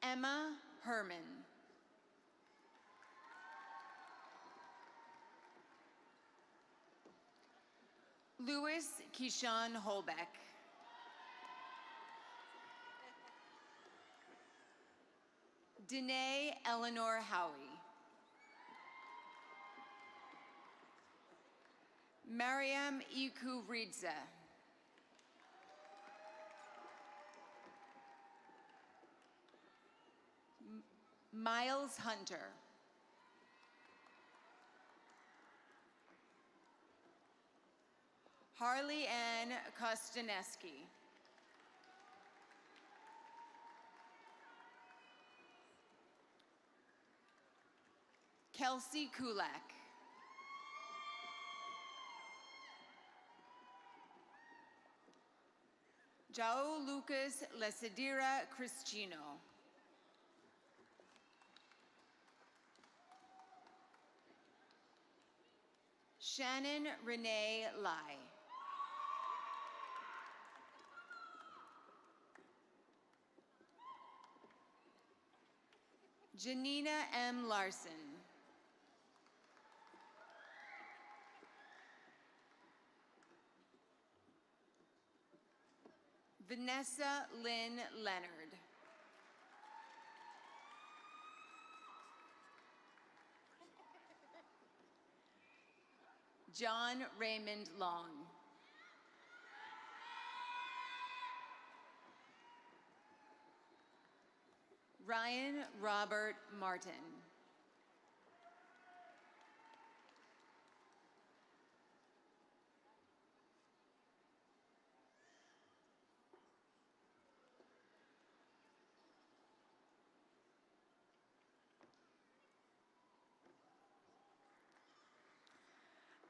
S10: Emma Herman. Louis Keyshawn Holbeck. Danae Eleanor Howie. Mariam Iku Ridza. Miles Hunter. Harley Ann Kostaneski. Kelsey Kulak. João Lucas Lesadira Cristino. Shannon Renee Lai. Janina M. Larson. Vanessa Lynn Leonard. John Raymond Long. Ryan Robert Martin.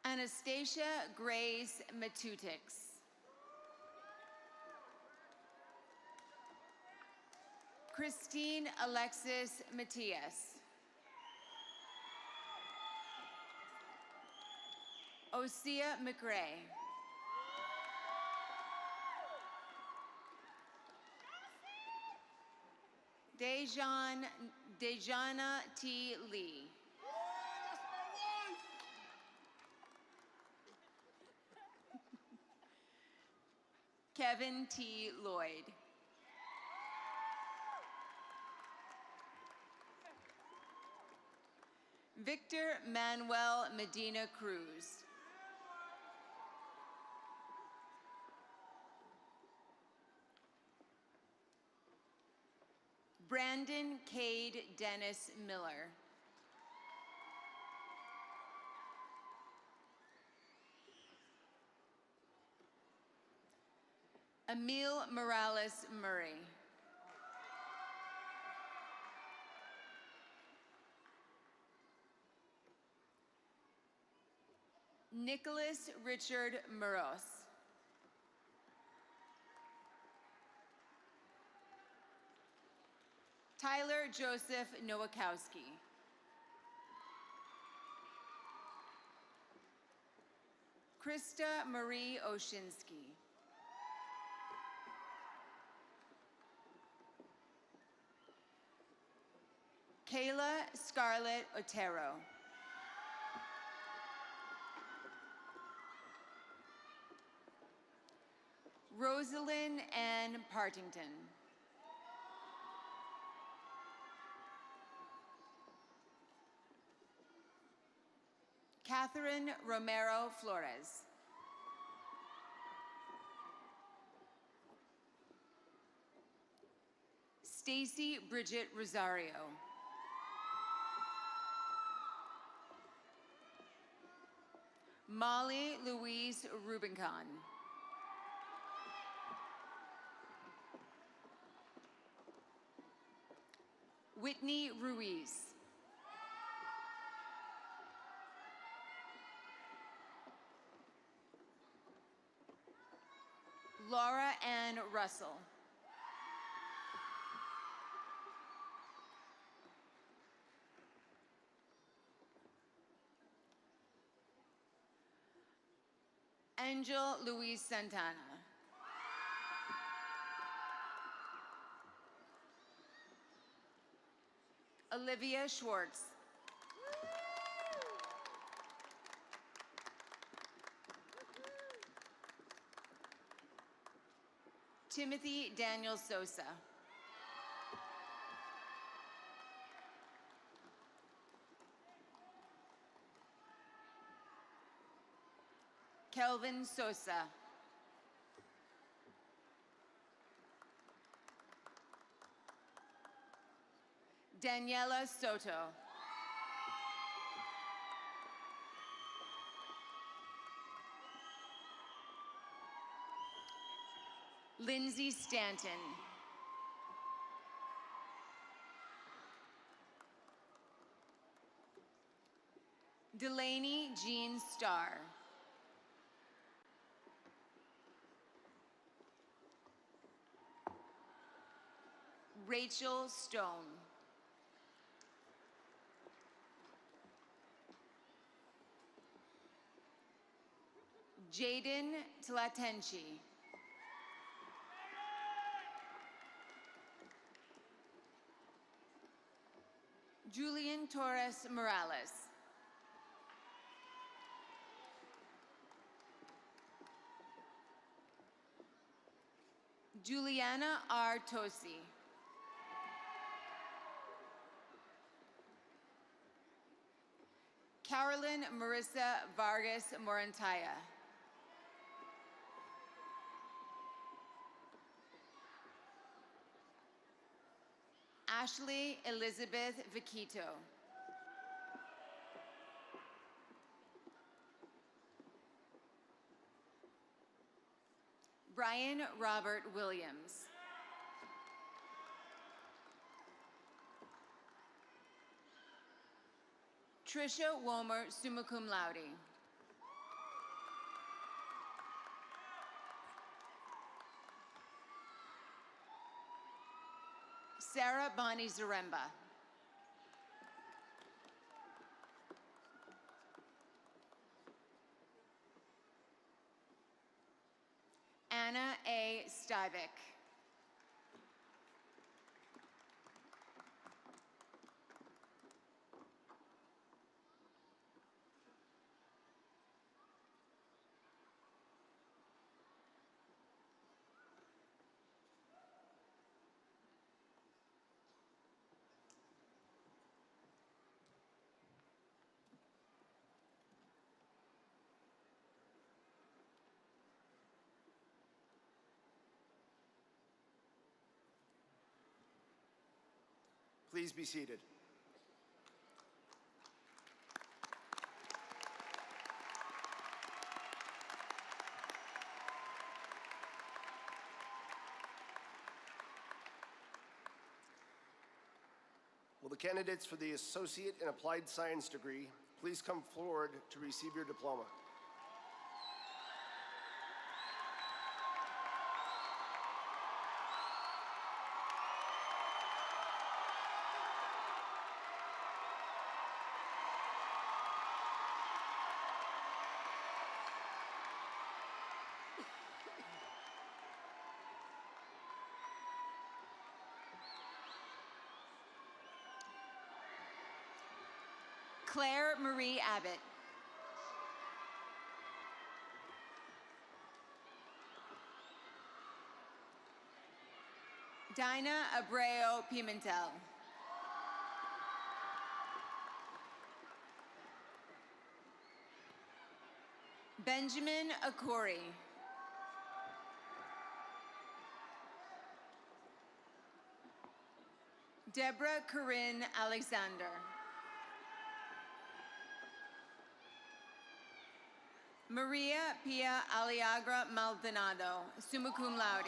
S10: Anastasia Grace Matutix. Christine Alexis Matias. Osea McRae. Dejana T. Lee. Kevin T. Lloyd. Victor Manuel Medina Cruz. Brandon Cade Dennis Miller. Emil Morales Murray. Nicholas Richard Muros. Tyler Joseph Nowakowski. Krista Marie Oshinsky. Kayla Scarlett Otero. Rosalind Ann Partington. Catherine Romero Flores. Stacy Bridget Rosario. Molly Louise Rubicon. Whitney Ruiz. Laura Ann Russell. Angel Luis Santana. Olivia Schwartz. Timothy Daniel Sosa. Kelvin Sosa. Daniela Soto. Lindsay Stanton. Delaney Jean Starr. Rachel Stone. Jaden Tlatenchi. Julian Torres Morales. Juliana R. Tosi. Carolyn Marissa Vargas Morantaya. Ashley Elizabeth Viquito. Brian Robert Williams. Trisha Womer, summa cum laude. Sarah Bonnie Zaremba. Anna A. Stuyvek.
S9: Please be seated. Will the candidates for the Associate in Applied Science degree please come forward to receive your diploma?
S10: Claire Marie Abbott. Dinah Abreu Pimentel. Benjamin Akori. Deborah Corinne Alexander. Maria Pia Aliagra Maldonado, summa cum laude.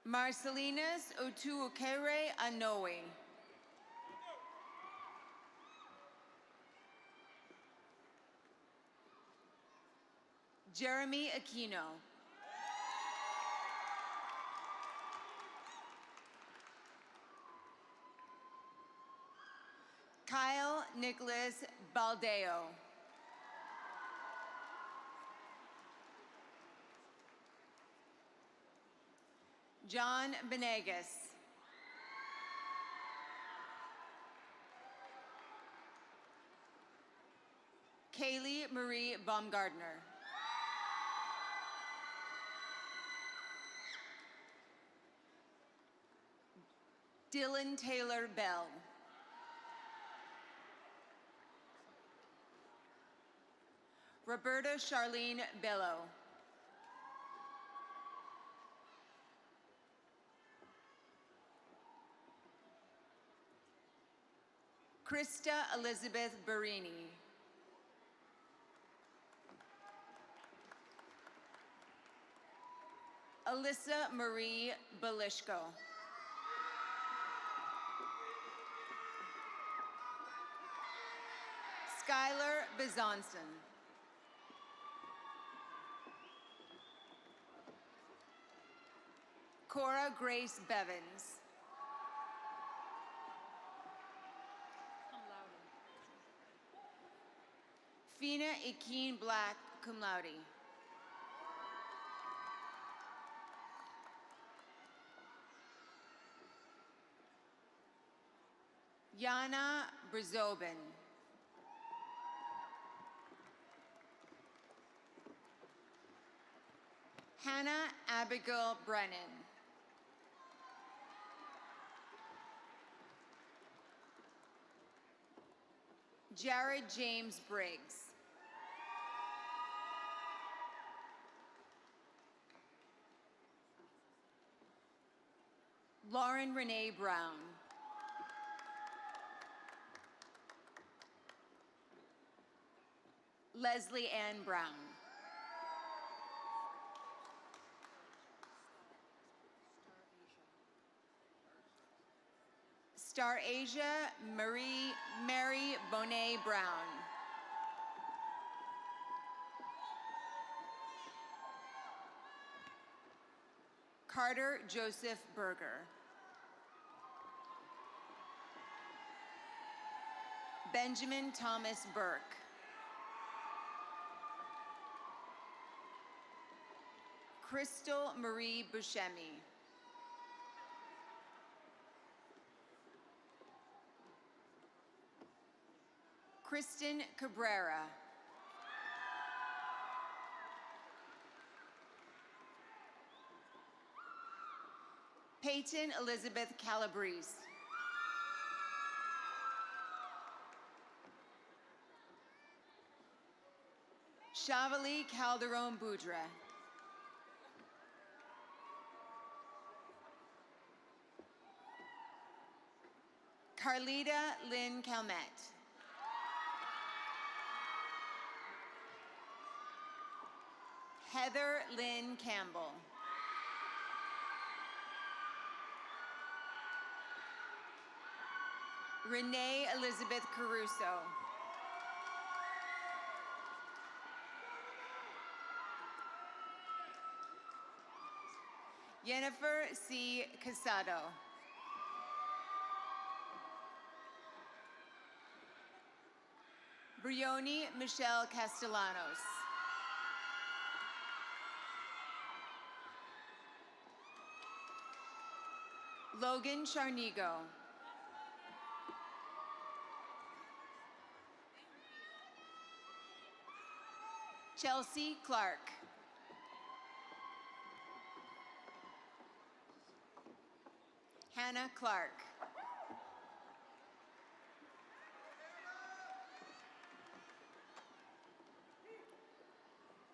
S10: Marcelinas Otuokere Anoe. Jeremy Aquino. Kyle Nicholas Baldeo. John Benegas. Kaylee Marie Baumgardner. Dylan Taylor Bell. Roberta Charlene Bello. Krista Elizabeth Barini. Alyssa Marie Belishko. Skylar Bizonson. Cora Grace Bevins. Fina Ikeen Black, cum laude. Yana Brzobin. Hannah Abigail Brennan. Jared James Briggs. Lauren Renee Brown. Leslie Ann Brown. Star Asia Mary Bonet Brown. Carter Joseph Berger. Benjamin Thomas Burke. Crystal Marie Buscemi. Kristen Cabrera. Peyton Elizabeth Calabrese. Shavali Calderon Boudre. Carlita Lynn Calmette. Heather Lynn Campbell. Renee Elizabeth Caruso. Jennifer C. Casado. Brioni Michelle Castellanos. Logan Charnigo. Chelsea Clark. Hannah Clark.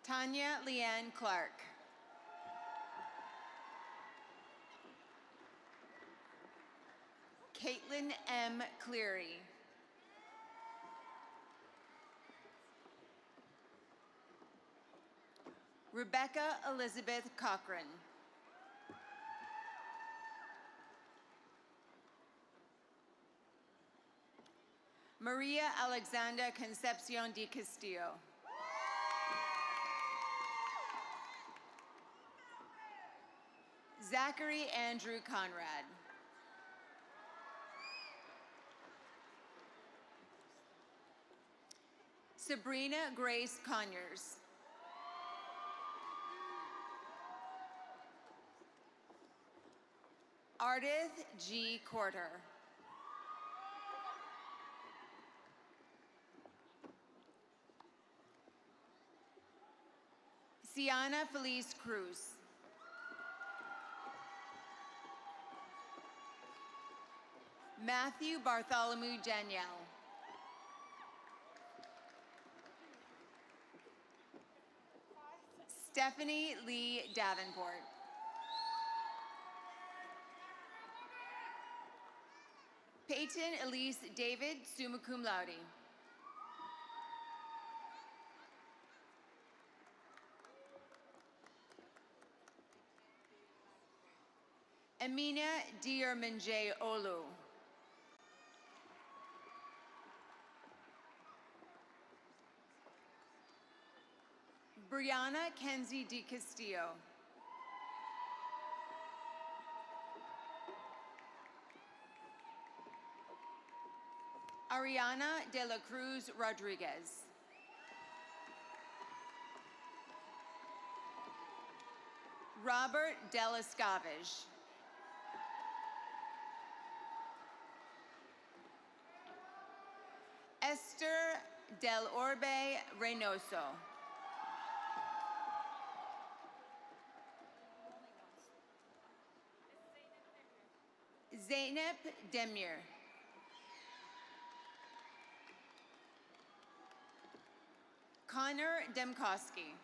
S10: Tanya Leanne Clark. Carolyn M. Cleary. Rebecca Elizabeth Cochran. Maria Alexandra Concepcion de Castillo. Zachary Andrew Conrad. Sabrina Grace Conyers. Ardith G. Corder. Sienna Felice Cruz. Matthew Bartholomew Danielle. Stephanie Lee Davenport. Peyton Elise David, summa cum laude. Amina Diarmanje Olu. Brianna Kenzie Di Castillo. Ariana de la Cruz Rodriguez. Robert Delascavige. Esther Del Orbe Reynoso. Zeynep Demir. Connor Demkowski.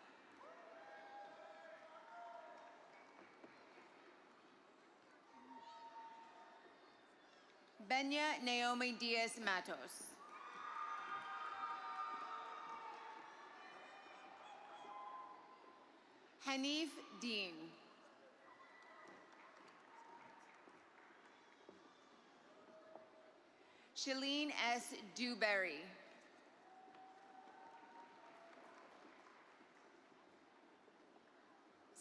S10: Benya Naomi Diaz Matos. Hanif Dean. Shalene S. Dewberry.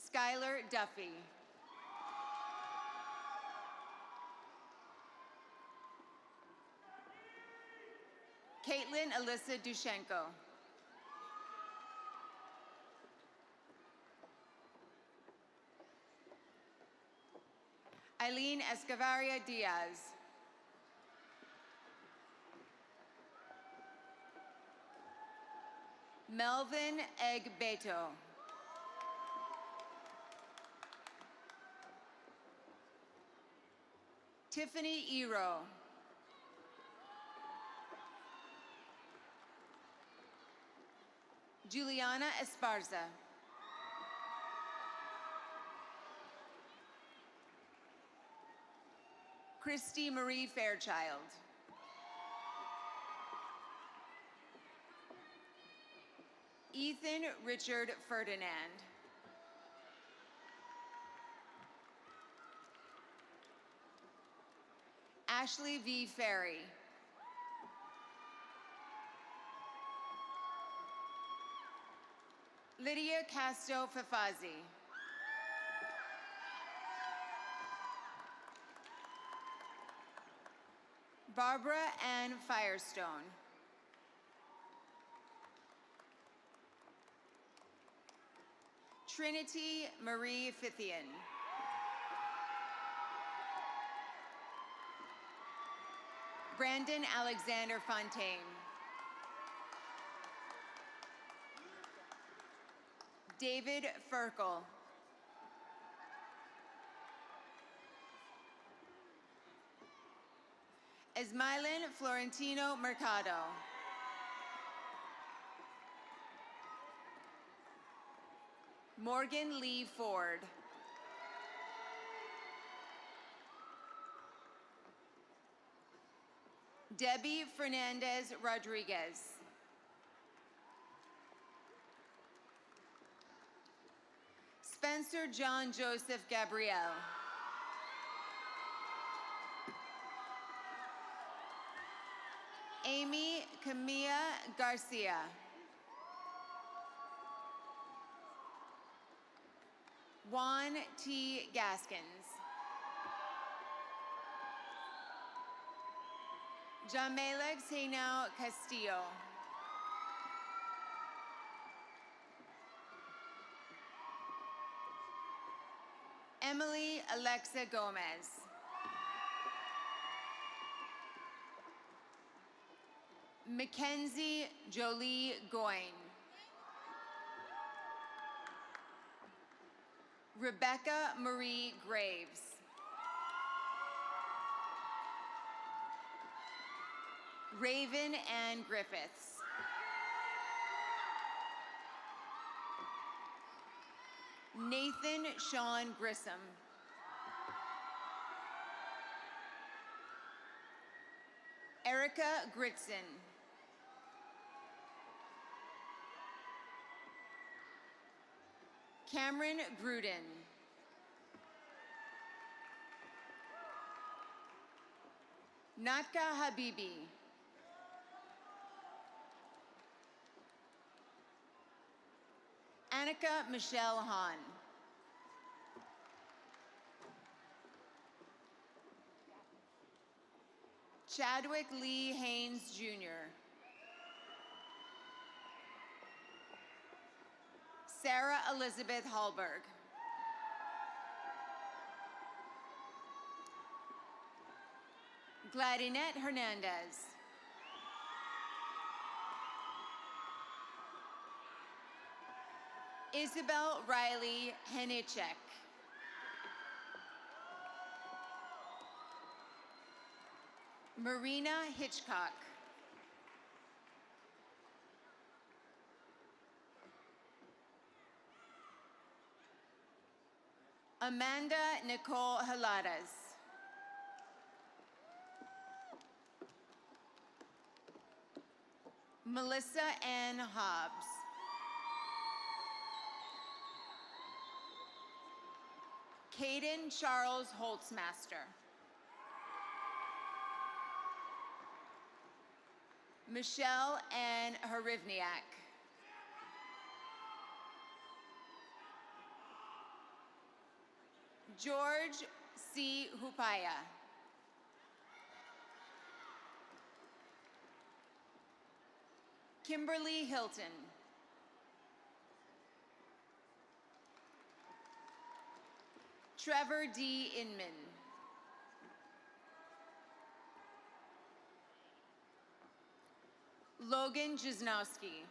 S10: Skylar Duffy. Caitlin Alyssa Dushenko. Eileen Escavaria Diaz. Melvin Egbeto. Tiffany Ero. Juliana Esparza. Christy Marie Fairchild. Ethan Richard Ferdinand. Ashley V. Ferry. Lydia Casto Fafazi. Barbara Ann Firestone. Trinity Marie Fithian. Brandon Alexander Fontaine. David Ferkel. Esmailen Florentino Mercado. Morgan Lee Ford. Debbie Fernandez Rodriguez. Spencer John Joseph Gabriel. Amy Camilla Garcia. Juan T. Gaskins. Jamela Xenao Castillo. Emily Alexa Gomez. Mackenzie Jolie Goyne. Rebecca Marie Graves. Raven Ann Griffiths. Nathan Sean Grissom. Erica Gritson. Cameron Gruden. Natka Habibi. Annika Michelle Hahn. Chadwick Lee Haynes Jr. Sarah Elizabeth Hallberg. Gladinette Hernandez. Isabel Riley Henichek. Marina Hitchcock. Amanda Nicole Heladas. Melissa Ann Hobbs. Caden Charles Holtzmaster. Michelle Ann Harivniak. George C. Hupaya. Kimberly Hilton. Trevor D. Inman. Logan Jesnowski.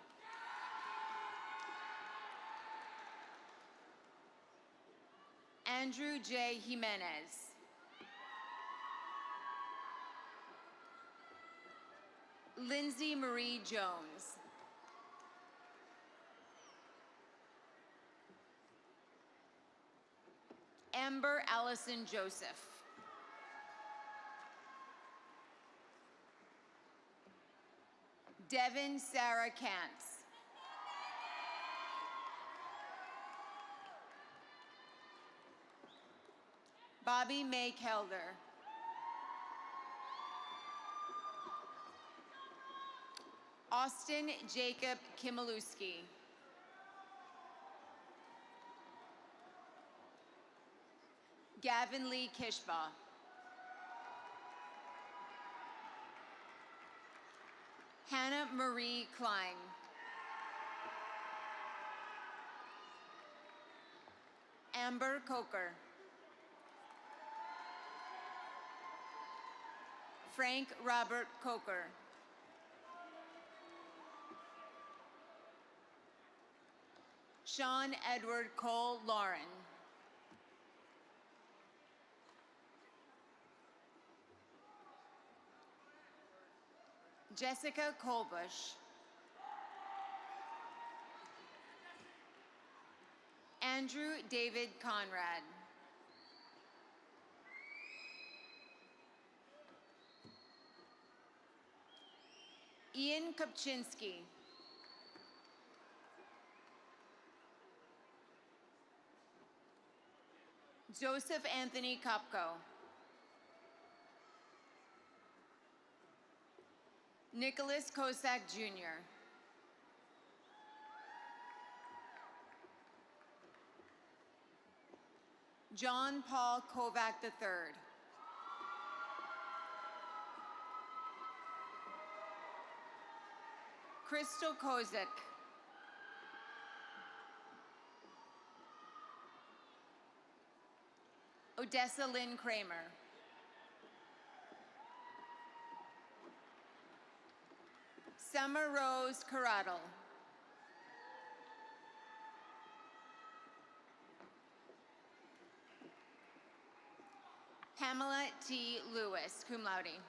S10: Andrew J. Jimenez. Lindsay Marie Jones. Amber Allison Joseph. Devin Sarah Kantz. Bobby May Kelder. Austin Jacob Kimalewski. Gavin Lee Kishbaugh. Hannah Marie Klein. Amber Coker. Frank Robert Coker. Sean Edward Cole Lauren. Jessica Colbush. Andrew David Conrad. Ian Kopczynski. Joseph Anthony Kopko. Nicholas Kosak Jr. John Paul Kovac III. Crystal Kozik. Odessa Lynn Kramer. Summer Rose Corradle. Pamela T. Lewis, cum laude.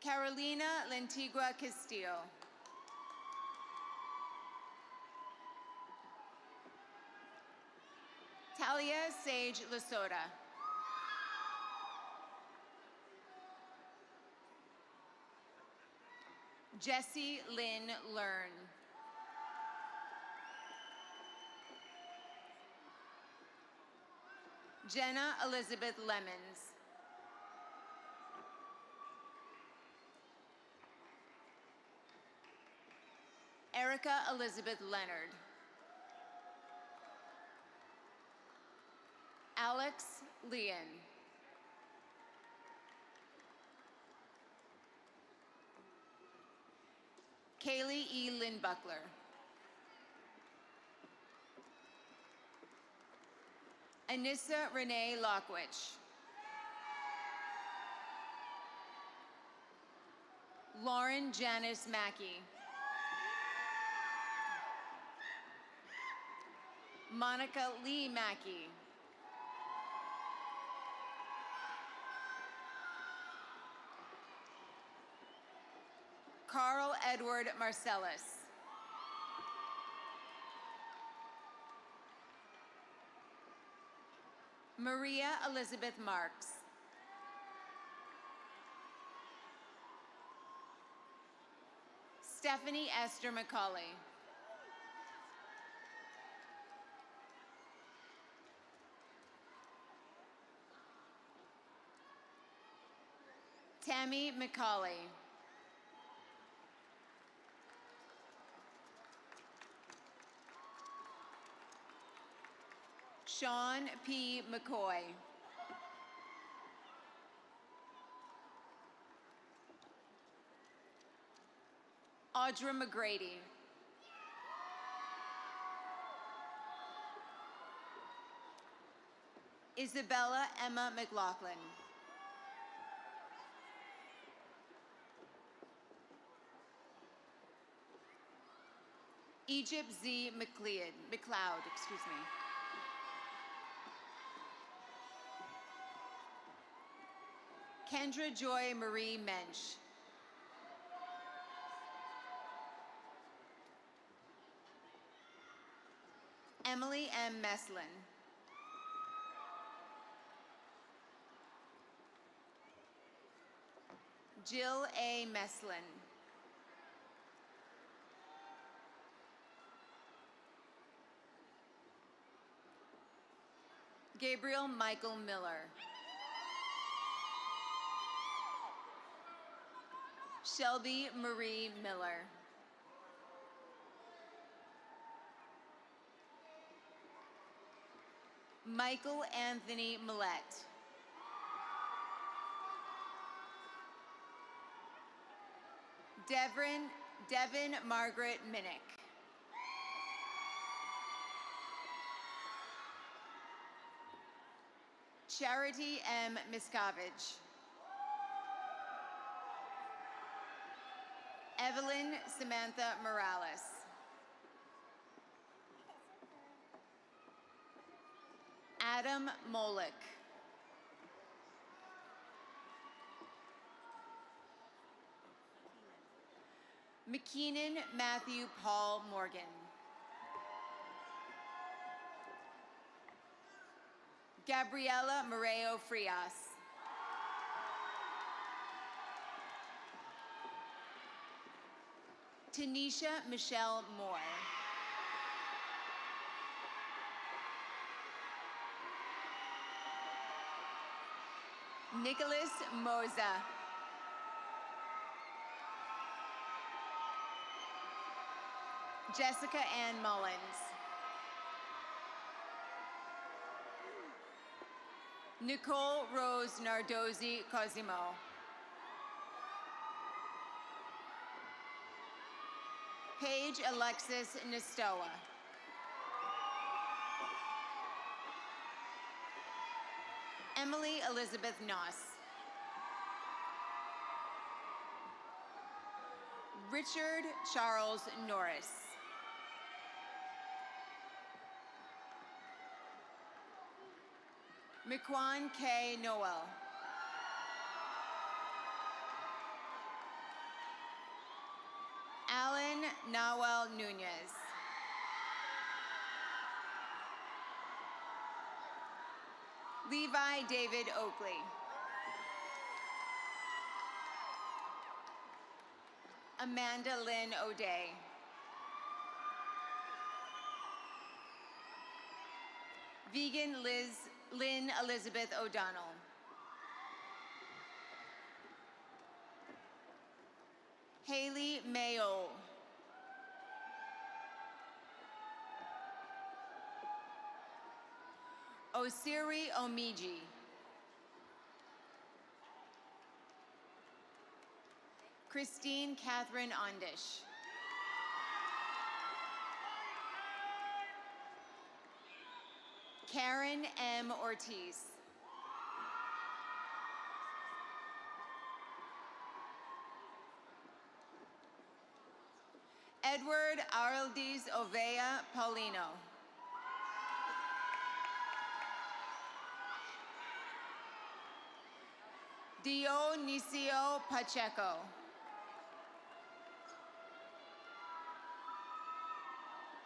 S10: Carolina Lentigua Castillo. Talia Sage Lasota. Jessie Lynn Learn. Jenna Elizabeth Lemons. Erica Elizabeth Leonard. Alex Leon. Kaylee E. Lynn Buckler. Anissa Renee Lockwich. Lauren Janice Mackey. Monica Lee Mackey. Carl Edward Marcellus. Maria Elizabeth Marks. Stephanie Esther McCauley. Tammy McCauley. Sean P. McCoy. Audra McGrady. Isabella Emma McLaughlin. Egypt Z. McLeod, excuse me. Kendra Joy Marie Mensch. Emily M. Meslin. Jill A. Meslin. Gabriel Michael Miller. Shelby Marie Miller. Michael Anthony Millette. Devin Margaret Minnick. Charity M. Miscavige. Evelyn Samantha Morales. Adam Molick. McKeenan Matthew Paul Morgan. Gabriela Moreo Frias. Tanisha Michelle Moore. Nicholas Moza. Jessica Ann Mullins. Nicole Rose Nardozzi Cosimo. Paige Alexis Nestoa. Emily Elizabeth Noss. Richard Charles Norris. Miquan K. Noel. Alan Nawel Nunez. Levi David Oakley. Amanda Lynn O'Day. Vegan Lynn Elizabeth O'Donnell. Haley Mayo. Osiri Omiji. Christine Catherine Ondish. Karen M. Ortiz. Edward Araldis Ovea Paulino. Dionisio Pacheco.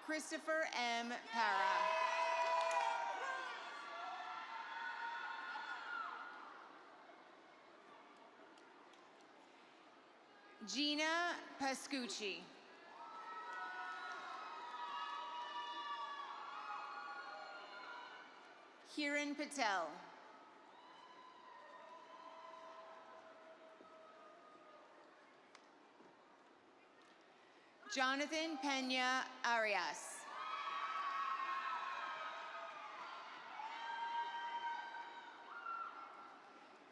S10: Christopher M. Para. Gina Pascucci. Kiran Patel. Jonathan Pena Arias.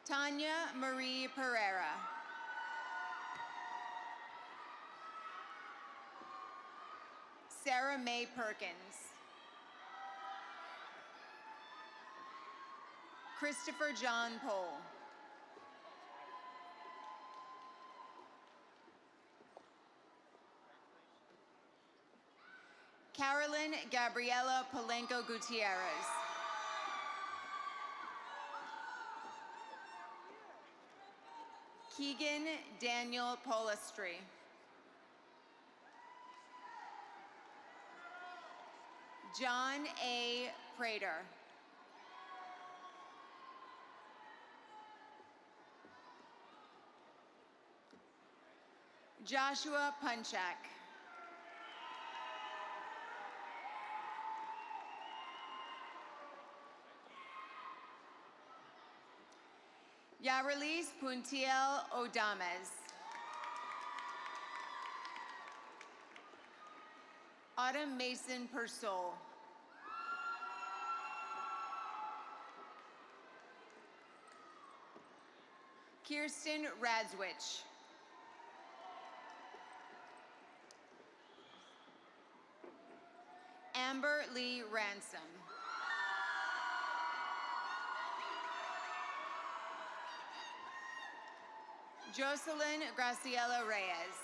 S10: Tanya Marie Pereira. Sarah Mae Perkins. Christopher John Pohl. Carolyn Gabriela Polenco Gutierrez. Keegan Daniel Polastri. John A. Prater. Joshua Punchak. Yarlis Puntiel Odames. Autumn Mason Persol. Kirsten Radzwich. Amber Lee Ransom. Jocelyn Graciela Reyes.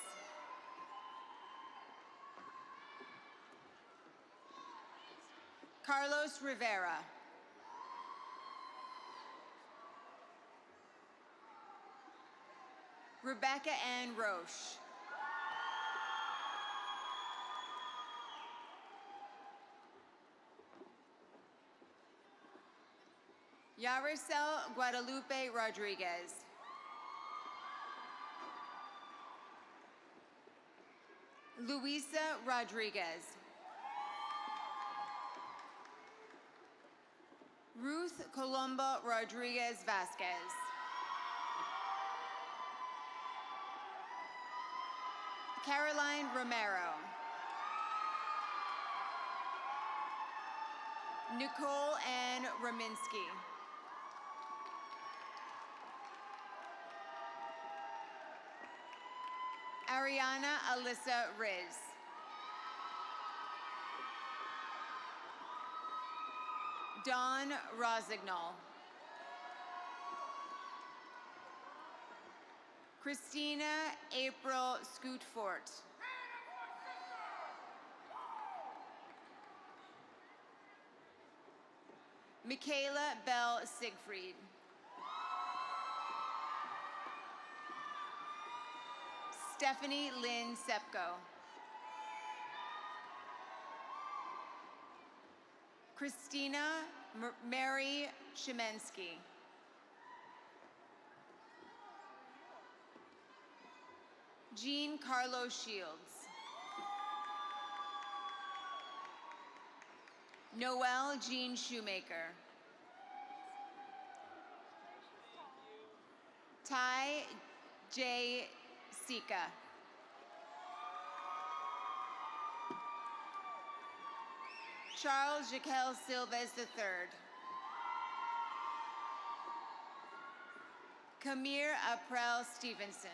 S10: Carlos Rivera. Rebecca Ann Roche. Yaricel Guadalupe Rodriguez. Luisa Rodriguez. Ruth Colombo Rodriguez Vasquez. Caroline Romero. Nicole Ann Rominsky. Ariana Alyssa Riz. Dawn Rosignol. Christina April Scootfort. Michaela Bell Siegfried. Stephanie Lynn Sepko. Christina Mary Shimensky. Jean Carlos Shields. Noelle Jean Shoemaker. Ty J. Sika. Charles Jaquel Silvez III. Kamir April Stevenson.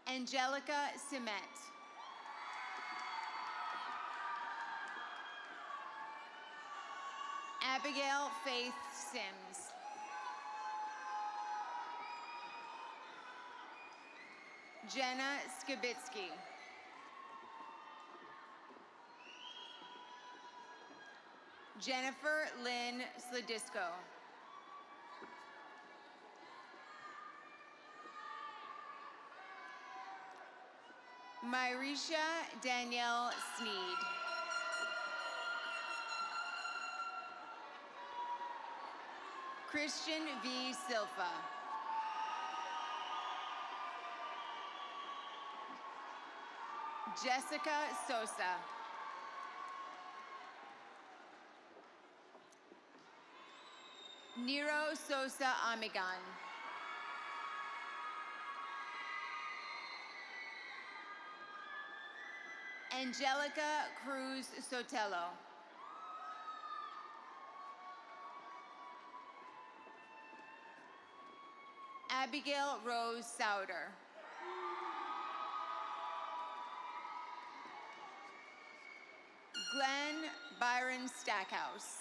S10: Angelica Cement. Abigail Faith Sims. Jenna Skibitsky. Jennifer Lynn Sladisko. Myrisha Danielle Sneed. Christian V. Silfa. Jessica Sosa. Nero Sosa Amigan. Angelica Cruz Sotelo. Abigail Rose Souder. Glenn Byron Stackhouse.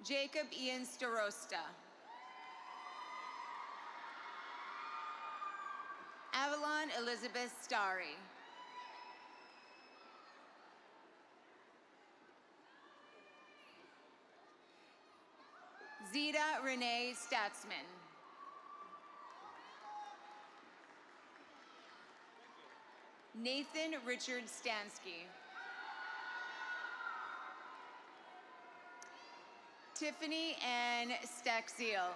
S10: Jacob Ian Starosta. Avalon Elizabeth Starry. Zita Renee Statzman. Nathan Richard Stansky. Tiffany Ann Staxiel.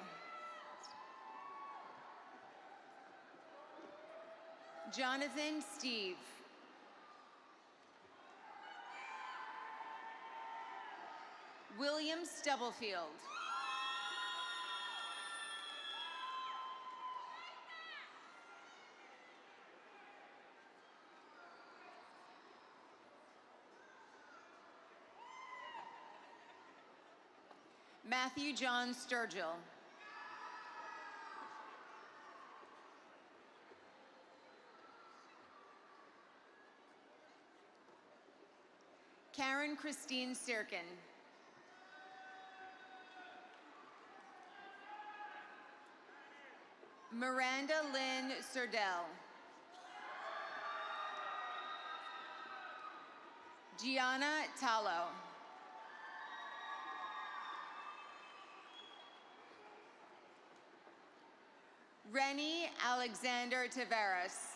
S10: Jonathan Steve. William Stubblefield. Matthew John Sturgill. Karen Christine Sirkin. Miranda Lynn Surdell. Gianna Tallo. Rennie Alexander Taveras.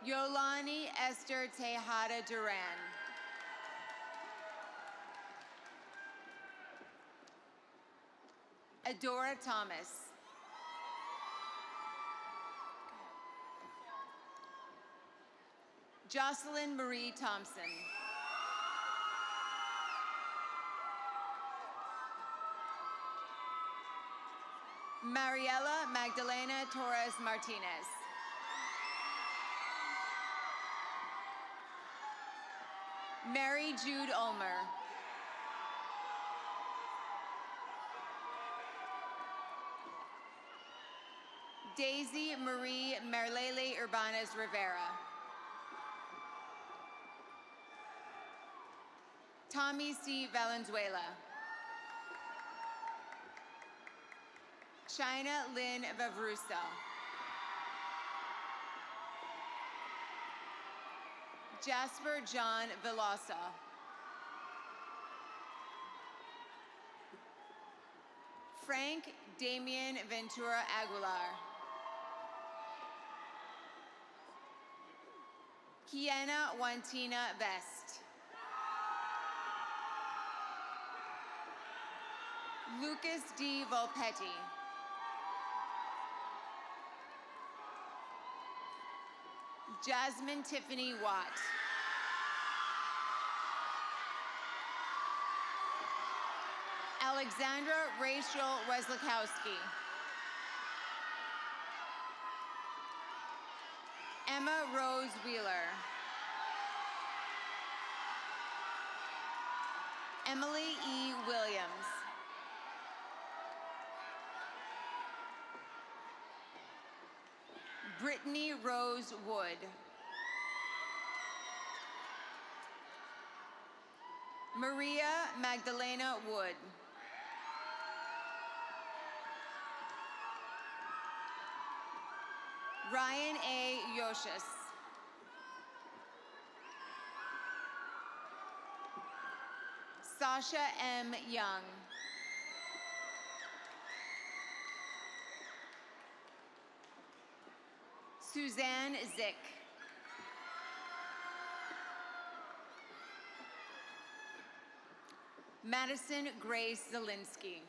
S10: Yolani Esther Tejada Duran. Adora Thomas. Jocelyn Marie Thompson. Mariela Magdalena Torres Martinez. Mary Jude Ulmer. Daisy Marie Merlele Urbanes Rivera. Tommy C. Valenzuela. China Lynn Vavrusa. Jasper John Villosa. Frank Damian Ventura Aguilar. Kiana Wantina Vest. Lucas D. Volpetti. Jasmine Tiffany Watt. Alexandra Rachel Weslikowski. Emma Rose Wheeler. Emily E. Williams. Brittany Rose Wood. Maria Magdalena Wood. Ryan A. Yoshis. Sasha M. Young. Suzanne Zick. Madison Grace Zelinsky.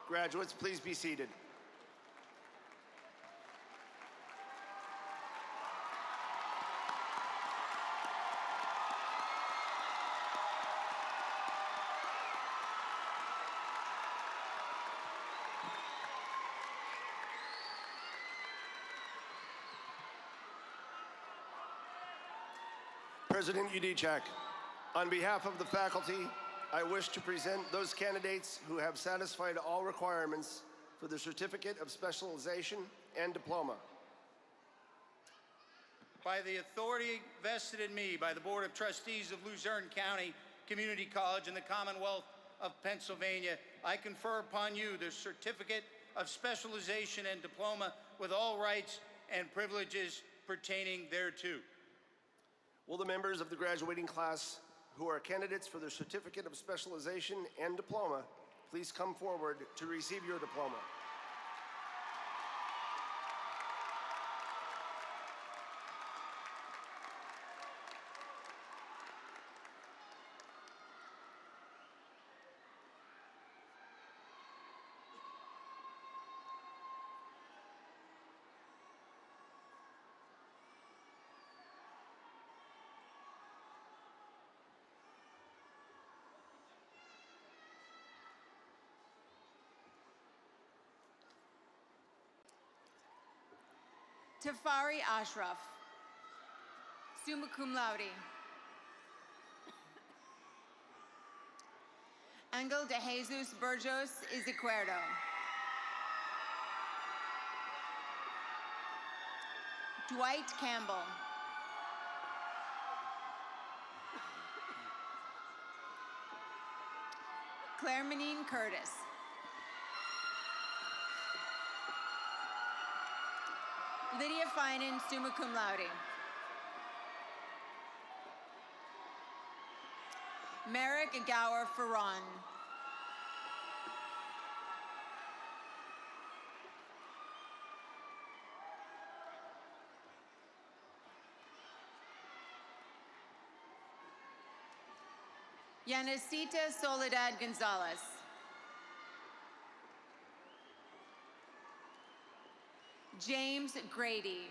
S9: Graduates, please be seated. President Udicek, on behalf of the faculty, I wish to present those candidates who have satisfied all requirements for the Certificate of Specialization and Diploma.
S1: By the authority vested in me by the Board of Trustees of Luzerne County Community College in the Commonwealth of Pennsylvania, I confer upon you the Certificate of Specialization and Diploma with all rights and privileges pertaining thereto.
S9: Will the members of the graduating class who are candidates for the Certificate of Specialization and Diploma please come forward to receive your diploma?
S10: Tafari Ashraf, summa cum laude. Angel de Jesus Burgos Izacuerdo. Dwight Campbell. Claire Menine Curtis. Lydia Finan, summa cum laude. Merrick Gower Ferron. Yanecita Soledad Gonzalez. James Grady.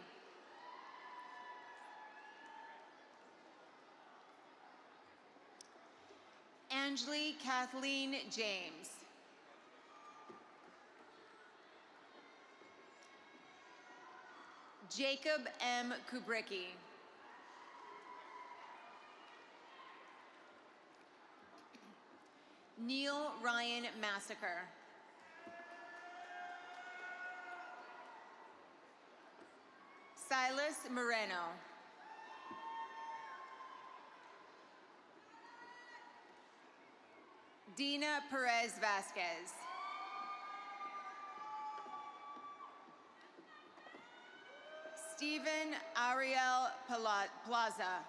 S10: Angeli Kathleen James. Jacob M. Kubricki. Neil Ryan Massacre. Silas Moreno. Dina Perez Vasquez. Stephen Ariel Plaza.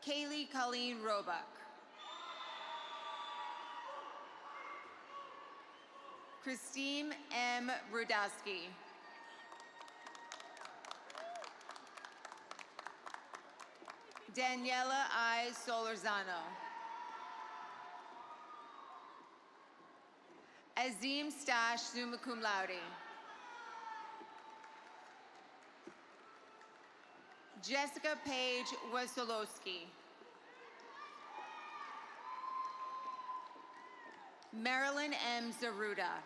S10: Kaylee Colleen Roebuck. Christine M. Rudowski. Daniela I. Solorzano. Azim Stash, summa cum laude. Jessica Paige Wesolowski. Marilyn M. Zaruda.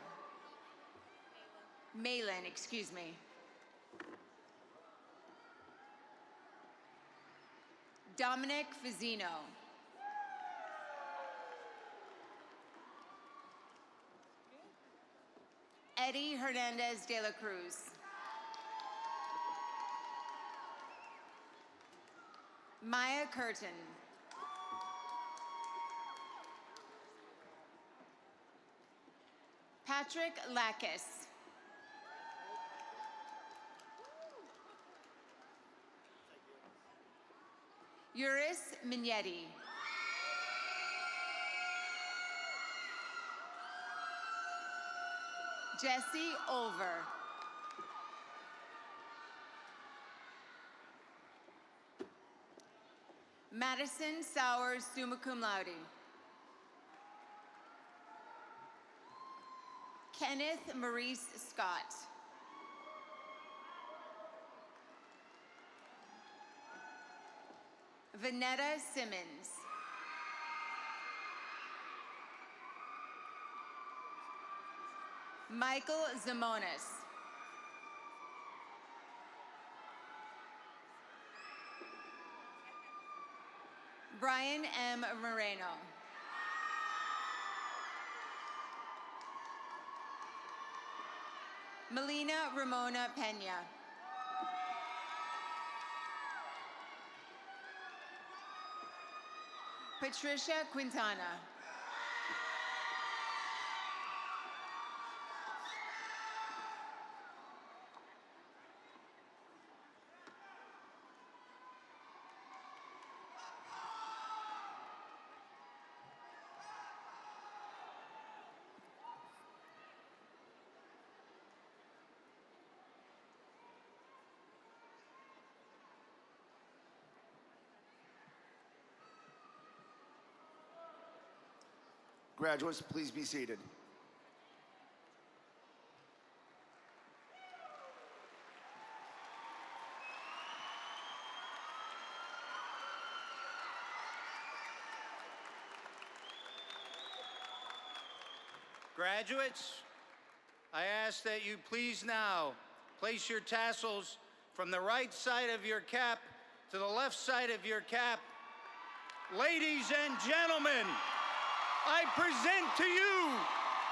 S10: Malin, excuse me. Dominic Fazzino. Eddie Hernandez de la Cruz. Maya Curtin. Patrick Lakis. Yuris Mignetti. Jesse Over. Madison Sowers, summa cum laude. Kenneth Maurice Scott. Vanetta Simmons. Michael Zamonis. Brian M. Moreno. Melina Ramona Pena. Patricia Quintana.
S9: Graduates, please be seated.
S1: Graduates, I ask that you please now place your tassels from the right side of your cap to the left side of your cap. Ladies and gentlemen, I present to you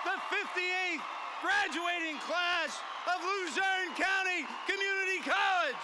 S1: the 58th graduating class of Luzerne County Community College.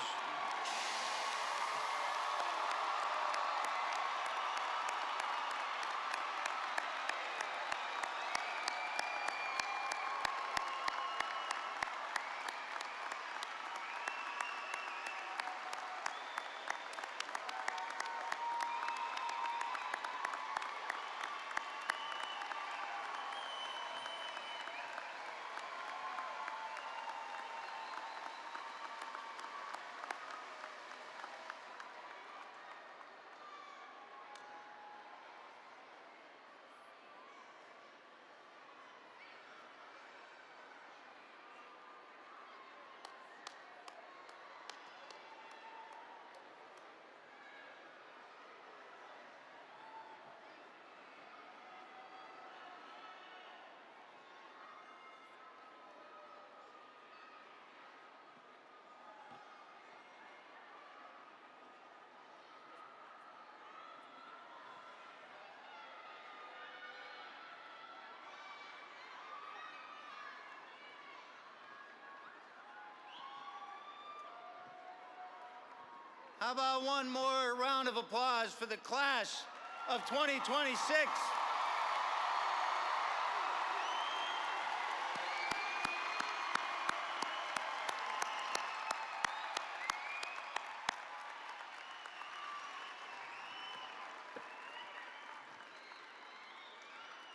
S1: How about one more round of applause for the class of 2026?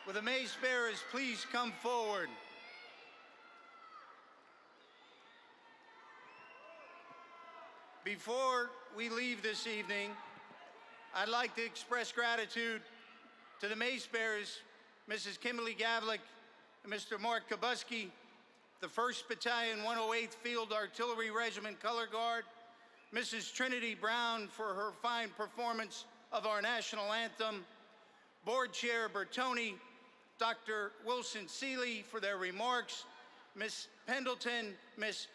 S1: Will the mace bearers please come forward? Before we leave this evening, I'd like to express gratitude to the mace bearers, Mrs. Kimberly Gavlik and Mr. Mark Kabuski, the 1st Battalion 108th Field Artillery Regiment Color Guard, Mrs. Trinity Brown for her fine performance of our national anthem, Board Chair Bertoni, Dr. Wilson Seeley for their remarks, Ms. Pendleton, Ms.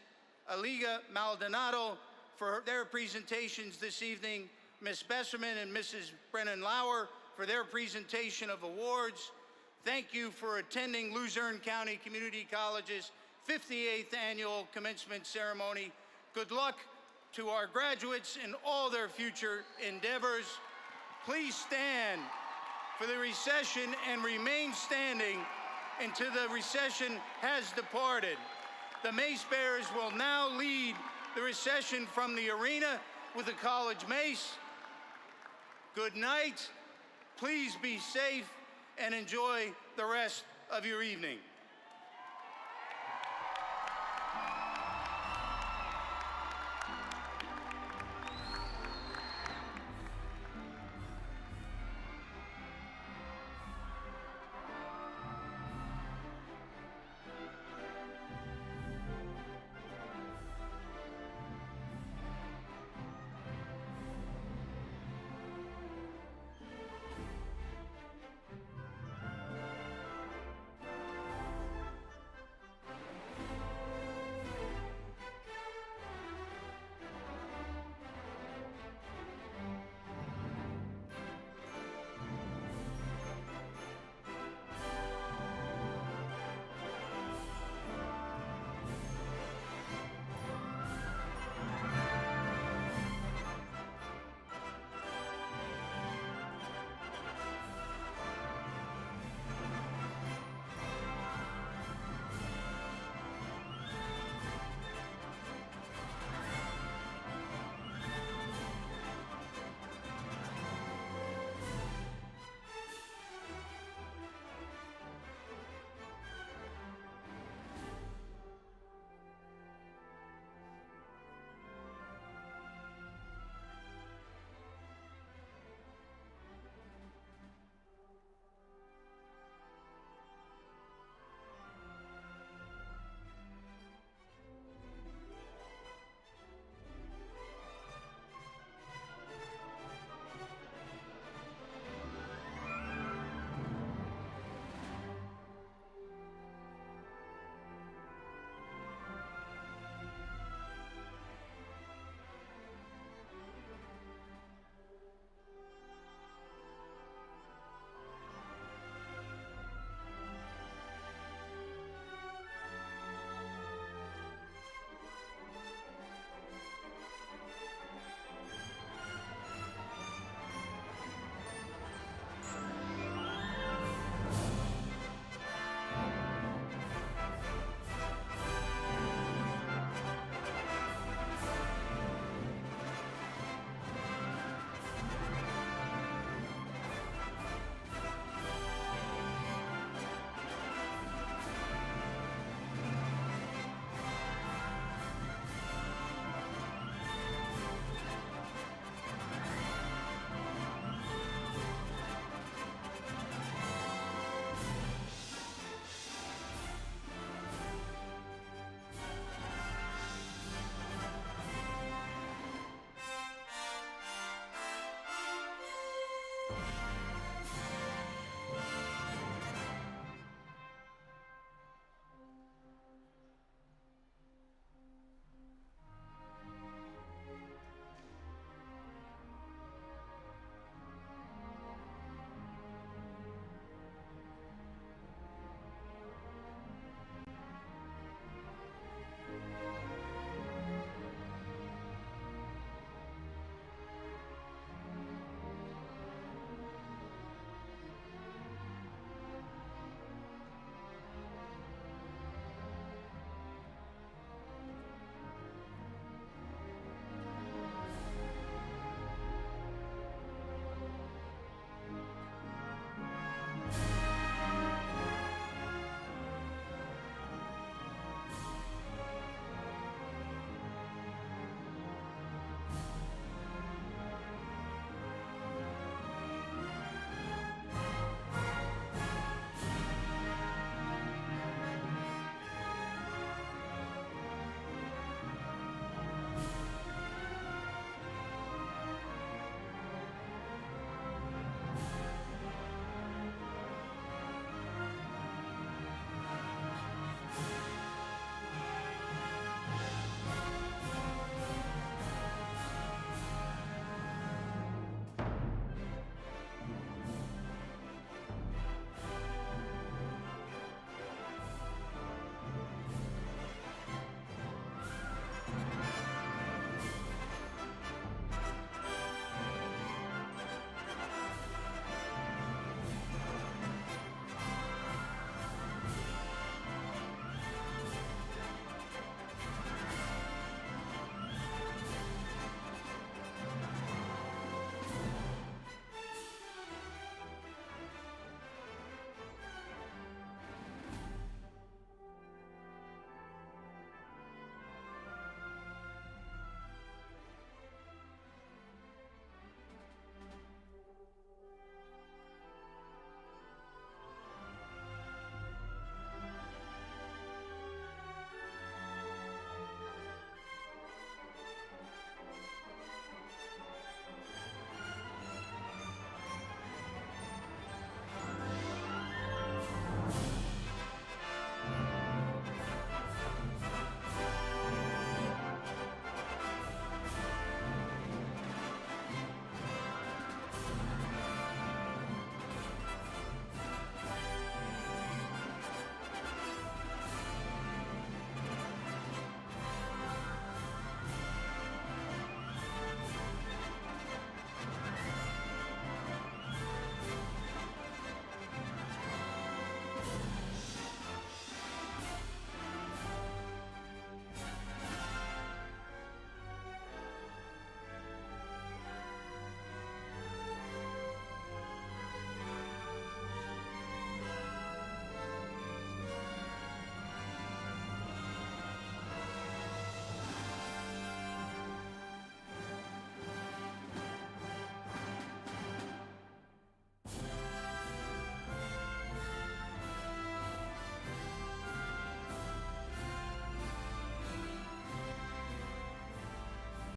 S1: Aliga Maldonado for their presentations this evening, Ms. Besserman and Mrs. Brennan Lauer for their presentation of awards. Thank you for attending Luzerne County Community College's 58th Annual Commencement Ceremony. Good luck to our graduates in all their future endeavors. Please stand for the recession and remain standing until the recession has departed. The mace bearers will now lead the recession from the arena with the college mace. Good night. Please be safe and enjoy the rest of your evening.